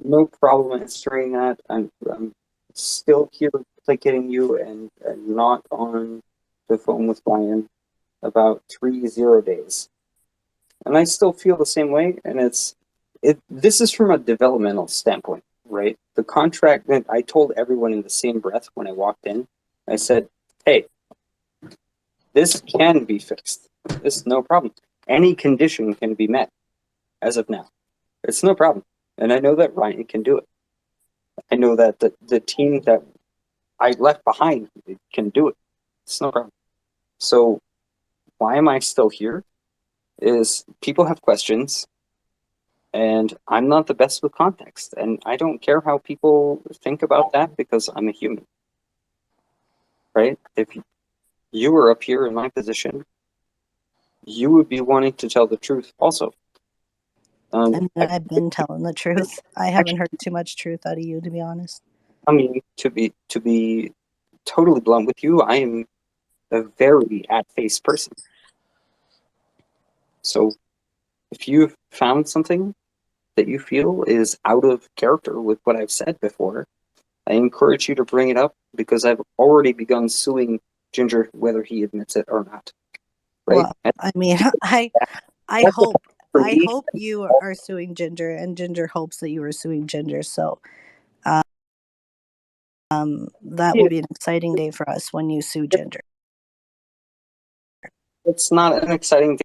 No problem answering that. I'm still here placating you and not on the phone with Ryan about 30 days. And I still feel the same way, and this is from a developmental standpoint, right? The contract that I told everyone in the same breath when I walked in, I said, hey, this can be fixed. This is no problem. Any condition can be met as of now. It's no problem. And I know that Ryan can do it. I know that the team that I left behind can do it. It's no problem. So why am I still here? Is people have questions, and I'm not the best with context, and I don't care how people think about that because I'm a human, right? If you were up here in my position, you would be wanting to tell the truth also. And I've been telling the truth. I haven't heard too much truth out of you, to be honest. I mean, to be totally blunt with you, I am a very at-face person. So if you've found something that you feel is out of character with what I've said before, I encourage you to bring it up, because I've already begun suing Ginger, whether he admits it or not. Right? Well, I mean, I hope you are suing Ginger, and Ginger hopes that you are suing Ginger. So that will be an exciting day for us when you sue Ginger. It's not an exciting day.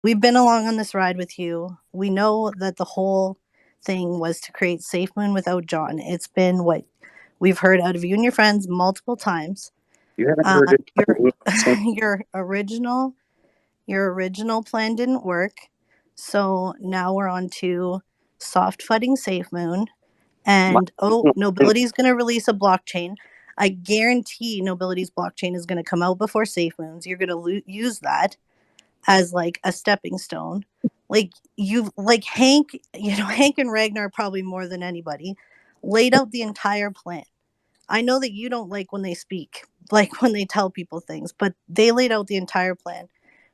we've been along on this ride with you. We know that the whole thing was to create SafeMoon without John. It's been what we've heard out of you and your friends multiple times. You haven't heard it. Your original plan didn't work. So now we're on to soft fudding SafeMoon. And Nobility's going to release a blockchain. I guarantee Nobility's blockchain is going to come out before SafeMoon's. You're going to use that as like a stepping stone. Like Hank, Hank and Ragnar probably more than anybody laid out the entire plan. I know that you don't like when they speak, like when they tell people things, but they laid out the entire plan.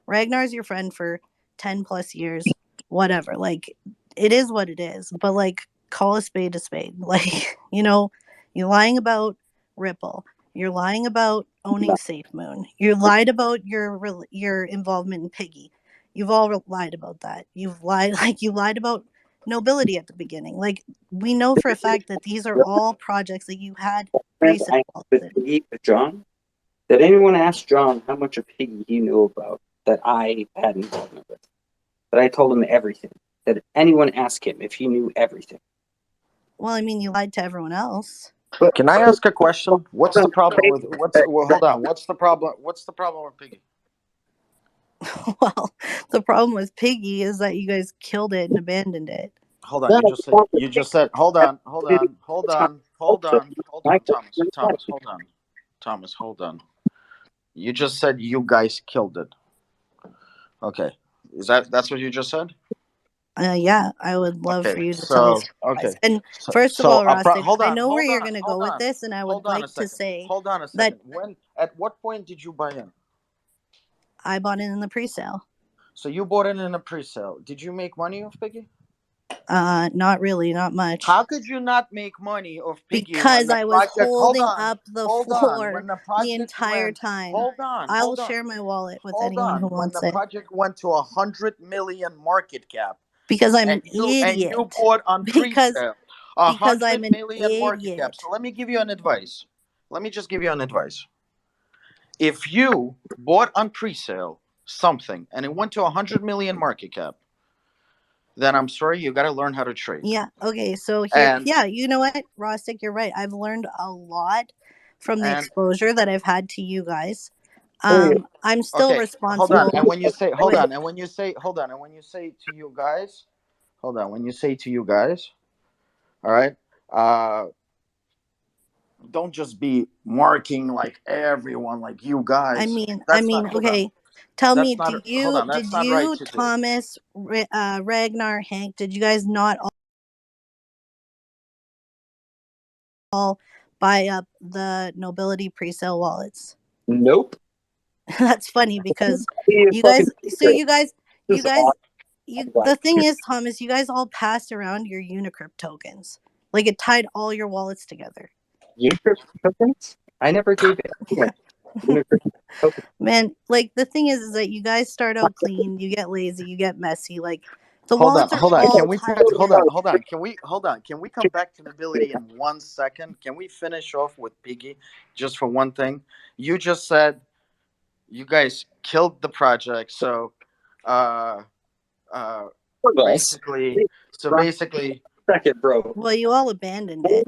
Ragnar's your friend for 10 plus years, whatever. Like, it is what it is, but like, call a spade a spade. Like, you're lying about Ripple. You're lying about owning SafeMoon. You lied about your involvement in Piggy. You've all lied about that. You've lied, you lied about Nobility at the beginning. Like, we know for a fact that these are all projects that you had resale wallets in. Piggy with John? Did anyone ask John how much of Piggy he knew about that I had involvement with? That I told him everything. Did anyone ask him if he knew everything? Well, I mean, you lied to everyone else. Can I ask a question? What's the problem with hold on? What's the problem? What's the problem with Piggy? Well, the problem with Piggy is that you guys killed it and abandoned it. Hold on, you just said hold on, Thomas, hold on. You just said you guys killed it. Okay. That's what you just said? Yeah, I would love for you to tell us. Okay. And first of all, Rostik, I know where you're going to go with this, and I would like to say hold on a second. At what point did you buy in? I bought in the pre-sale. So you bought in a pre-sale. Did you make money off Piggy? Not really, not much. How could you not make money off Piggy? Because I was holding up the floor the entire time. Hold on. I'll share my wallet with anyone who wants it. When the project went to 100 million market cap. Because I'm an idiot. And you bought on pre-sale. Because I'm an idiot. Market cap. So let me give you an advice. Let me just give you an advice. If you bought on pre-sale something and it went to 100 million market cap, then I'm sorry, you got to learn how to trade. Yeah. Okay. So here, you know what, Rostik, you're right. I've learned a lot from the exposure that I've had to you guys. I'm still responsible. Hold on. And when you say to you guys, all right, don't just be marking like everyone, like you guys. I mean, okay. Tell me, did you, Thomas, Ragnar, Hank, did you guys not all buy up the Nobility pre-sale wallets? Nope. That's funny because you guys. So you guys. The thing is, Thomas, you guys all passed around your Unicrypt tokens. Like, it tied all your wallets together. Unicrypt tokens? I never gave it. Man, like, the thing is that you guys start out clean, you get lazy, you get messy. Like, the hold wallets on. are all Can we Can we come back to Nobility in 1 second? Can we finish off with Piggy just for one thing? You just said you guys killed the project, so basically, second, bro. Well, you all abandoned it.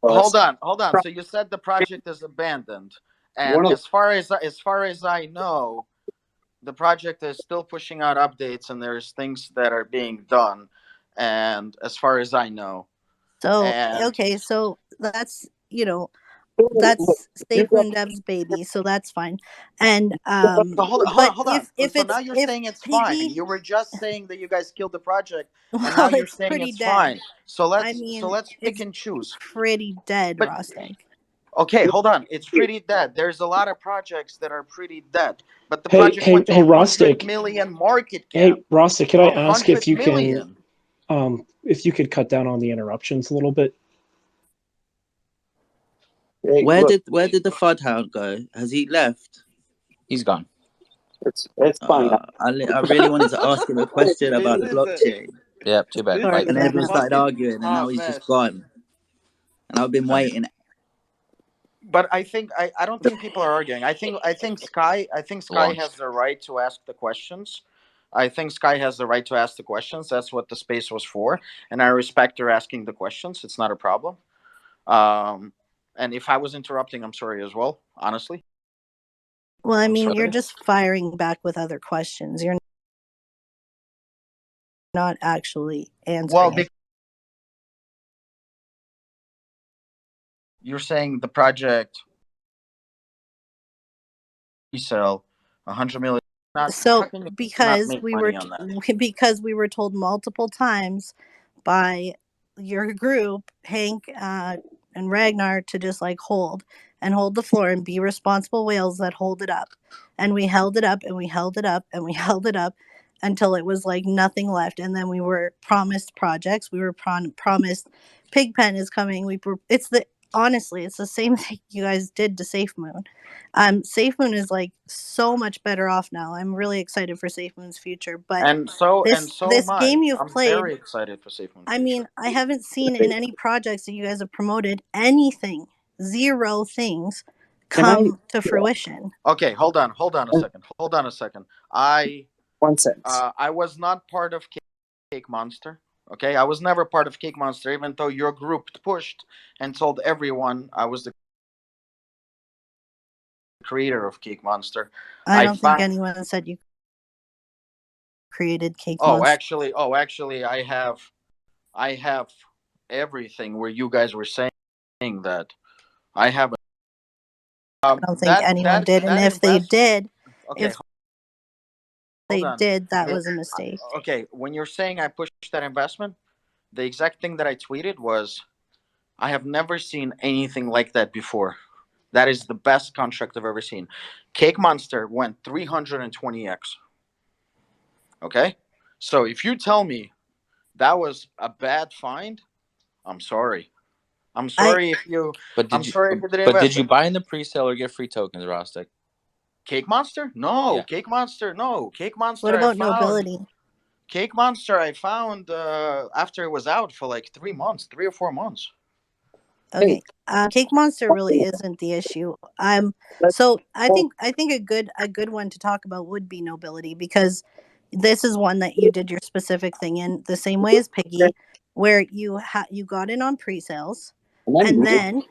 Hold on. So you said the project is abandoned, and as far as I know, the project is still pushing out updates, and there's things that are being done, and as far as I know. So okay, so that's that's SafeMoon Dev's baby, so that's fine. And hold on. So now you're saying it's fine. You were just saying that you guys killed the project, and now you're saying it's fine. So let's pick and choose. Pretty dead, Rostik. Okay, hold on. It's pretty dead. There's a lot of projects that are pretty dead, but the project went to 100 million market cap. Hey, Rostik, can I ask if you can, if you could cut down on the interruptions a little bit? Hey, where did the Fudhound go? Has he left? He's gone. It's fine. I really wanted to ask him a question about the blockchain. Yeah, too bad. And everyone started arguing, and now he's just gone. And I've been waiting. But I don't think people are arguing. I think Sky has the right to ask the questions. I think Sky has the right to ask the questions. That's what the space was for, and I respect her asking the questions. It's not a problem. And if I was interrupting, I'm sorry as well. Honestly, Well, I I'm mean, you're sorry. just firing back with other questions. You're not actually Well, answering it. you're saying the project resell 100 million. Not how So can you not because make we were money on that? because we were told multiple times by your group, Hank and Ragnar, to just like hold the floor and be responsible whales that hold it up. And we held it up and we held it up and we held it up until it was like nothing left. And then we were promised projects. We were promised Pigpen is coming. It's the honestly, it's the same thing you guys did to Safe Moon. Safe Moon is like so much better off now. I'm really excited for Safe Moon's future. But And so this am I. game you've I'm played, very excited for Safe Moon I Future. mean, I haven't seen in any projects that you guys have promoted anything, zero things Can I? come to fruition. Okay, hold on a second. Hold on a second. One sentence. I was not part of Cake Monster. Okay, I was never part of Cake Monster, even though your group pushed and told everyone I was the creator of Cake Monster. I I don't think found. anyone said you created Cake Oh, Monster. actually, I have everything where you guys were saying that. I have I don't think anyone did. And that if they investment. did, Okay, if hold they on. did, that The, was a mistake. okay, when you're saying I pushed that investment, the exact thing that I tweeted was, I have never seen anything like that before. That is the best contract I've ever seen. Cake Monster went 320x. Okay? So if you tell me that was a bad find, I'm sorry. I'm sorry if you But I'm did you? sorry if you didn't But did invest you it. buy in the pre-sale or get free tokens, Rostik? Cake Monster? No, Yeah. Cake Monster. No, Cake What Monster. about nobility? Cake Monster. I found after it was out for like 3 months, 3 or 4 months. Okay. Cake Monster really isn't the issue. So I think a good one to talk about would be nobility, because this is one that you did your specific thing in the same way as Piggy, where you got in on pre-sales, and then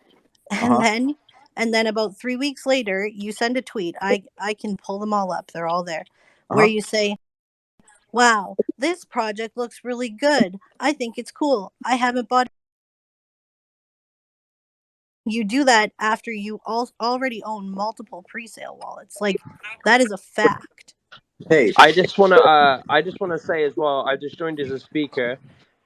and Uh-huh. then and then about 3 weeks later you send a tweet. I can pull them all up. They're all there. Where Uh-huh. you say, "Wow, this project looks really good. I think it's cool. I haven't bought." You do that after you already own multiple pre-sale wallets. Like, that is a fact. Hey, I just wanna say as well, I just joined as a speaker,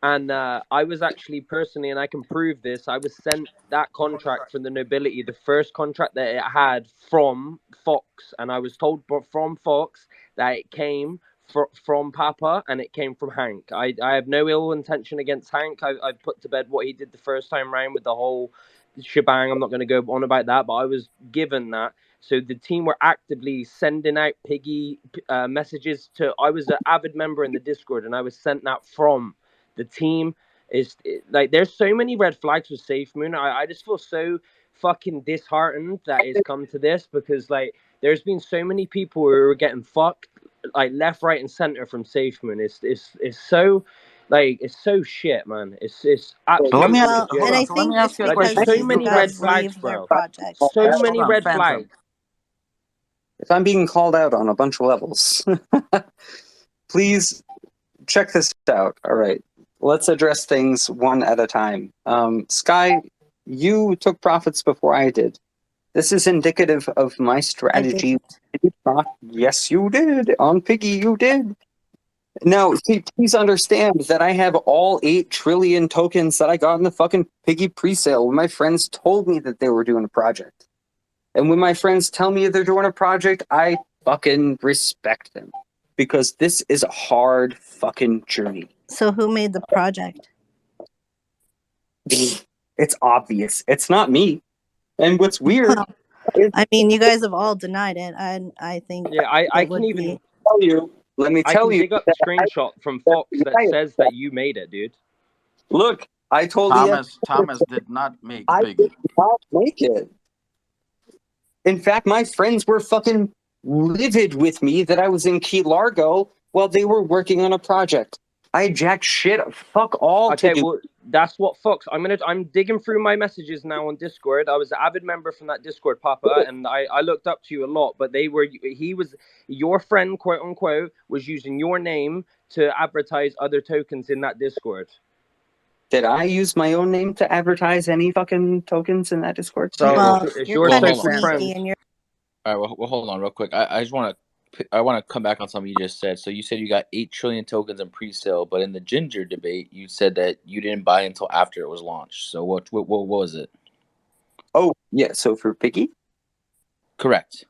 and I was actually personally, and I can prove this, I was sent that contract from the nobility, the first contract that it had, from Fox, and I was told from Fox that it came from Papa and it came from Hank. I have no ill intention against Hank. I put to bed what he did the first time round with the whole shebang. I'm not going to go on about that, but I was given that. So the team were actively sending out Piggy messages to. I was an avid member in the Discord, and I was sent that from the team. Is like there's so many red flags with Safe Moon. I just feel so fucking disheartened that it's come to this, because like there's been so many people who are getting fucked like left, right, and center from Safe Moon. It's so like it's so shit, man. It's So let me absolutely ask. Well, Hold and on. I legit. So let me think ask it's you a Like there's question. because so you many red guys flags, leave their bro. projects. So Hold many on, red Phantom. flags. If I'm being called out on a bunch of levels, please check this out. All right, let's address things one at a time. Sky, you took profits before I did. This is indicative of my I strategy. didn't. Yes, you did. On Piggy, you did. Now, see, please understand that I have all 8 trillion tokens that I got in the fucking Piggy presale when my friends told me that they were doing a project. And when my friends tell me they're doing a project, I fucking respect them. Because this is a hard fucking journey. So who made the project? It's obvious. It's not me. And what's weird is, I mean, you guys have all denied it, and I think Yeah, I it can would even be. tell you, let me I tell can you dig up the that screenshot from Fox that says that you made it, dude. look, I told Thomas did not make I Piggy. did not make it. In fact, my friends were fucking livid with me that I was in Key Largo Well, they were working on a project. I jack shit. Fuck all Okay, to do. well, that's what fucks. I'm digging through my messages now on Discord. I was an avid member from that Discord, Papa, and I looked up to you a lot. But he was your friend, quote unquote, was using your name to advertise other tokens in that Discord. Did I use my own name to advertise any fucking tokens in that Discord? So it's you're your kind of social friend. sneaky, and you're. all right, well, hold on real quick. I just want to come back on something you just said. So you said you got 8 trillion tokens in pre-sale, but in the Ginger debate, you said that you didn't buy until after it was launched. So what was it? Oh, yeah. So for Piggy, Correct.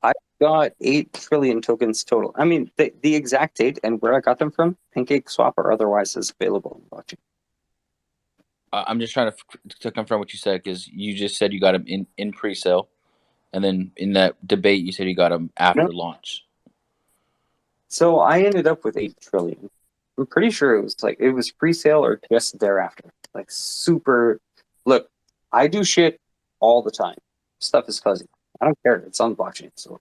I got 8 trillion tokens total. I mean, the exact date and where I got them from, PancakeSwap or otherwise, is available in blockchain. I'm just trying to confirm what you said, because you just said you got them in pre-sale, and then in that debate you said you got them after launch. So I ended up with 8 trillion. I'm pretty sure it was pre-sale or just thereafter. Like super. Look, I do shit all the time. Stuff is fuzzy. I don't care. It's on blockchain. So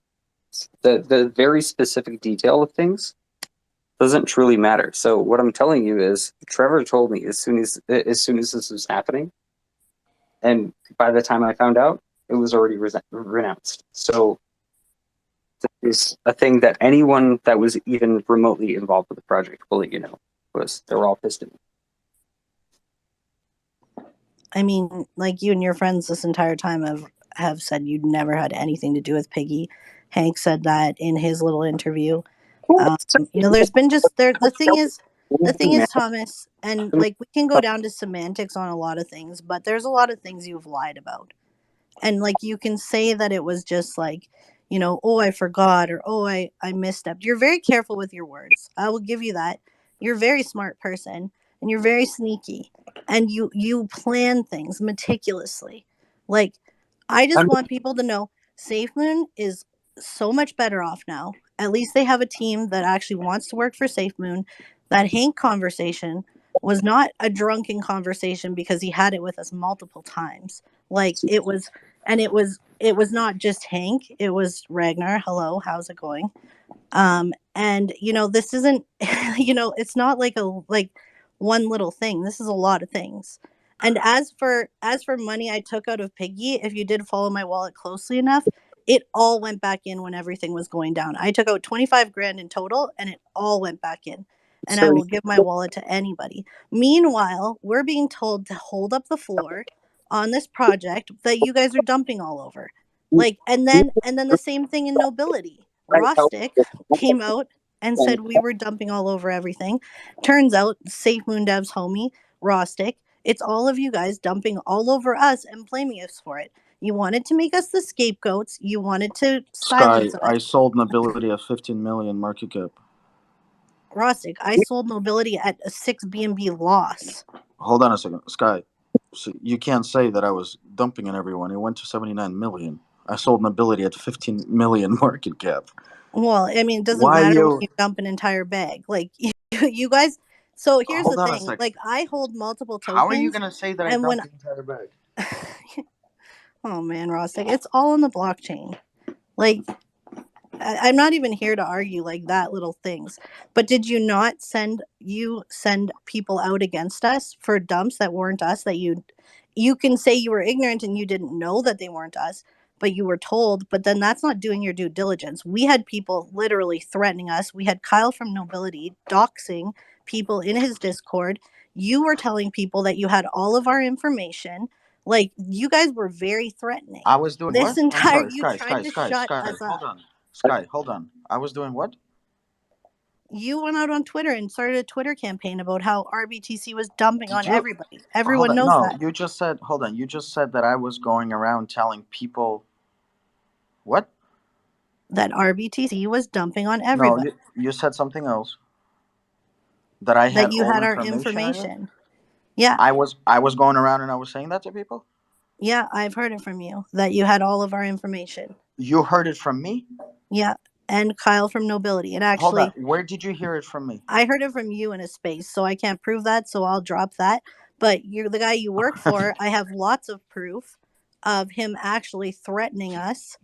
the very specific detail of things doesn't truly matter. So what I'm telling you is, Trevor told me as soon as this was happening, and by the time I found out, it was already renounced. So is a thing that anyone that was even remotely involved with the project will let you know, was they were all pissed at me. I mean, like, you and your friends this entire time have said you'd never had anything to do with Piggy. Hank said that in his little interview. There's been the thing is, Thomas, and like, we can go down to semantics on a lot of things, but there's a lot of things you've lied about. And like, you can say that it was just like, oh, I forgot, or oh, I misstepped. You're very careful with your words. I will give you that. You're a very smart person, and you're very sneaky, and you plan things meticulously. Like, I just want people to know SafeMoon is so much better off now. At least they have a team that actually wants to work for SafeMoon. That Hank conversation was not a drunken conversation, because he had it with us multiple times. Like, it was, and it was not just Hank, it was Ragnar. Hello, how's it going? And this isn't it's not like one little thing. This is a lot of things. And as for money I took out of Piggy, if you did follow my wallet closely enough, it all went back in when everything was going down. I took out 25 grand in total, and it all went back in. And I will give my wallet to anybody. Meanwhile, we're being told to hold up the floor on this project that you guys are dumping all over. Like, and then the same thing in Nobility. Rostik came out and said we were dumping all over everything. Turns out, Safe Moon Dev's homie, Rostik, it's all of you guys dumping all over us and blaming us for it. You wanted to make us the scapegoats. You wanted to Sky, silence us. I sold Nobility at 15 million market cap. Rostik, I sold Nobility at a 6 BNB loss. Hold on a second, Sky. So you can't say that I was dumping on everyone. It went to 79 million. I sold Nobility at 15 million market cap. Well, I mean, it doesn't Why matter when you? you dump an entire bag. Like, you guys. So here's Hold the on a thing. second. Like, I hold multiple tokens. How are you gonna say that I and when dumped the entire bag? Oh man, Rostik, it's all on the blockchain. Like, I'm not even here to argue like that little things. But did you not send people out against us for dumps that weren't us? That you can say you were ignorant and you didn't know that they weren't us, but you were told. But then that's not doing your due diligence. We had people literally threatening us. We had Kyle from Nobility doxing people in his Discord. You were telling people that you had all of our information. Like, you guys were very threatening. I was doing This what? I'm entire sorry, you Sky, tried to shut us up. Hold on. Sky, hold on. I was doing what? You went out on Twitter and started a Twitter campaign about how RBTC was dumping Did on you? everybody. Hold Everyone on. knows No, that. you just said. Hold on. You just said that I was going around telling people. What? That RBTC was dumping on No, everybody. you said something else. That I That had you all had our information on it. information. Yeah. I was going around and I was saying that to people. Yeah, I've heard it from you. That you had all of our information. You heard it from me? Yeah. And Kyle from Nobility. And Hold on. actually, Where did you hear it from me? I heard it from you in a space, so I can't prove that, so I'll drop that. But you're the guy you work for. I have lots of proof of him actually threatening us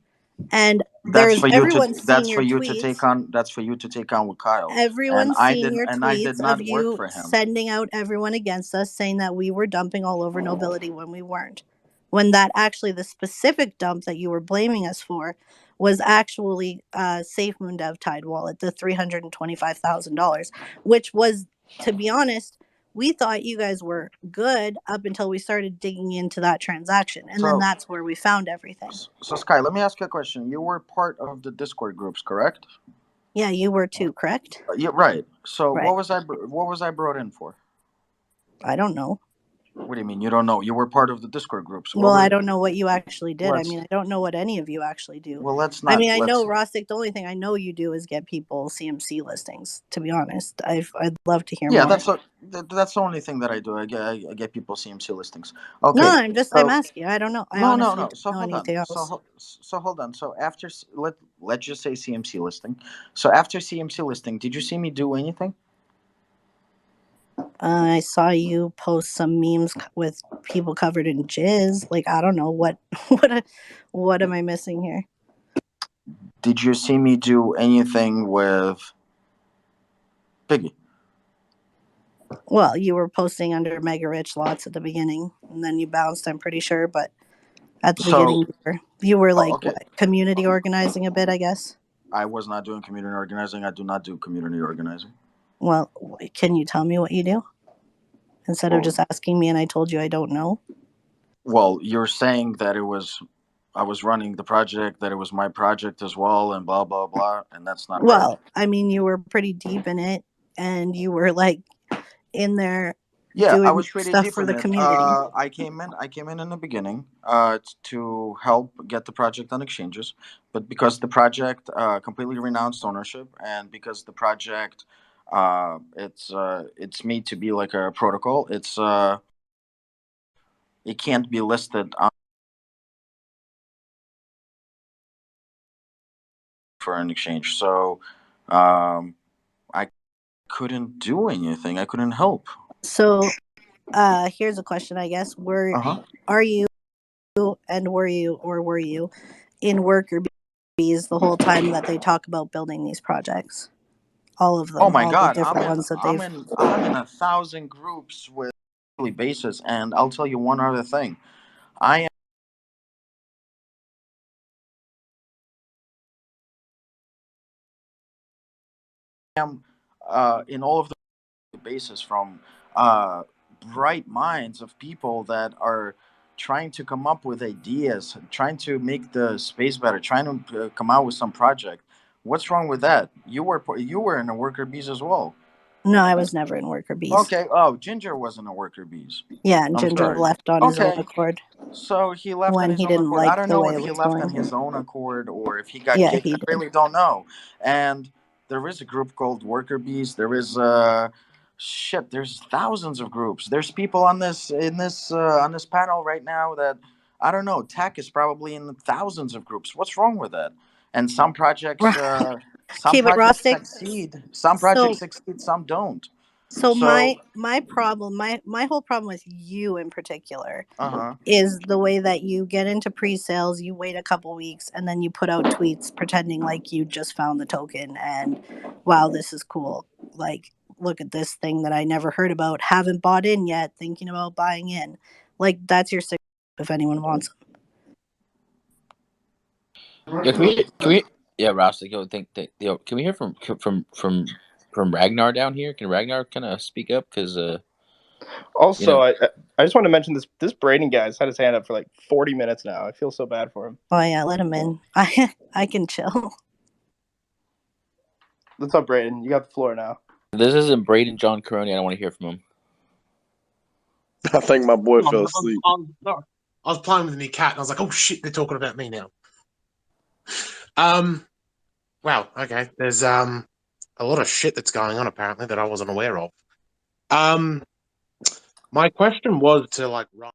And That's there's for you to everyone's that's seen for your you to take tweets. on that's for you to take on with Kyle. And Everyone's I seen did your and I did tweets of not work you for him. sending out everyone against us, saying that we were dumping all over Nobility when we weren't. When that actually the specific dump that you were blaming us for was actually Safe Moon Dev Tide Wallet, the $325,000, which was, to be honest, we thought you guys were good up until we started digging into that transaction, and then So that's where we found everything. so Sky, let me ask you a question. You were part of the Discord groups, correct? Yeah, you were too, correct? Yeah, right. So Right. what was I brought in for? I don't know. What do you mean you don't know? You were part of the Discord groups. Well, I don't know what you actually did. I Let's mean, I don't know what any of you actually do. well let's I not mean, I know let's Rostik. The only thing I know you do is get people CMC listings. To be honest, I'd love to hear yeah, more. that's the only thing that I do. I get people CMC listings. No, Okay, I'm so asking. I don't know. I no, honestly don't So know hold on. anything else. So hold on. So after let's just say CMC listing. So after CMC listing, did you see me do anything? I saw you post some memes with people covered in jizz. Like, I don't know what what am I missing here? Did you see me do anything with Biggie? Well, you were posting under Mega Rich lots at the beginning, and then you bounced. I'm pretty sure, but at the beginning, you were like okay. what, community organizing a bit, I guess. I was not doing community organizing. I do not do community organizing. Well, can you tell me what you do instead of just asking me and I told you I don't know? Well, you're saying that I was running the project, that it was my project as well, and blah blah blah, and that's not right. Well, I mean, you were pretty deep in it, and you were like in there doing I was pretty stuff deep for in the it. community. I came in the beginning to help get the project on exchanges, but because the project completely renounced ownership, and because the project it's made to be like a protocol, it can't be listed on for an exchange. So I couldn't do anything. I couldn't help. So, here's a question, I guess. Are you and were you in worker bees the whole time that they talk about building these projects? All of them, Oh my all the God, different ones that they've. I'm in 1,000 groups with daily basis, and I'll tell you one other thing. I am in all of the basis from bright minds of people that are trying to come up with ideas, trying to make the space better, trying to come out with some project. What's wrong with that? You were in a worker bees as well. No, I was never in worker bees. Okay. Oh, Ginger wasn't a worker bees. Yeah, and I'm Ginger sorry. left on his own Okay. accord. So he left on When his he own didn't accord. I like don't the know way if it he was left on going. his own accord or if he got Yeah, kicked. he I did. really don't know. And there is a group called Worker Bees. There is shit. There's thousands of groups. There's people on this on this panel right now that I don't know. Tech is probably in thousands of groups. What's wrong with that? And some projects Okay, but Rostik, succeed. Some projects succeed. Some don't. So So my problem, my whole problem with you in particular uh-huh. is the way that you get into pre-sales, you wait a couple weeks, and then you put out tweets pretending like you just found the token and wow, this is cool. Like, look at this thing that I never heard about, haven't bought in yet, thinking about buying in. Like, that's your signal if anyone wants them. Yeah, yeah, Rostik, can we hear from Ragnar down here? Can Ragnar kind of speak up? Because Also, I just want to mention this Braden guy's had his hand up for like 40 minutes now. I feel so bad for him. Oh yeah, let him in. I can chill. What's up, Braden? You got the floor now. this isn't Braden John Caroni. I don't want to hear from him. I think my boy fell asleep. I was playing with a new cat and I was like, oh shit, they're talking about me now. Wow, okay. There's a lot of shit that's going on apparently that I wasn't aware of. My question was to like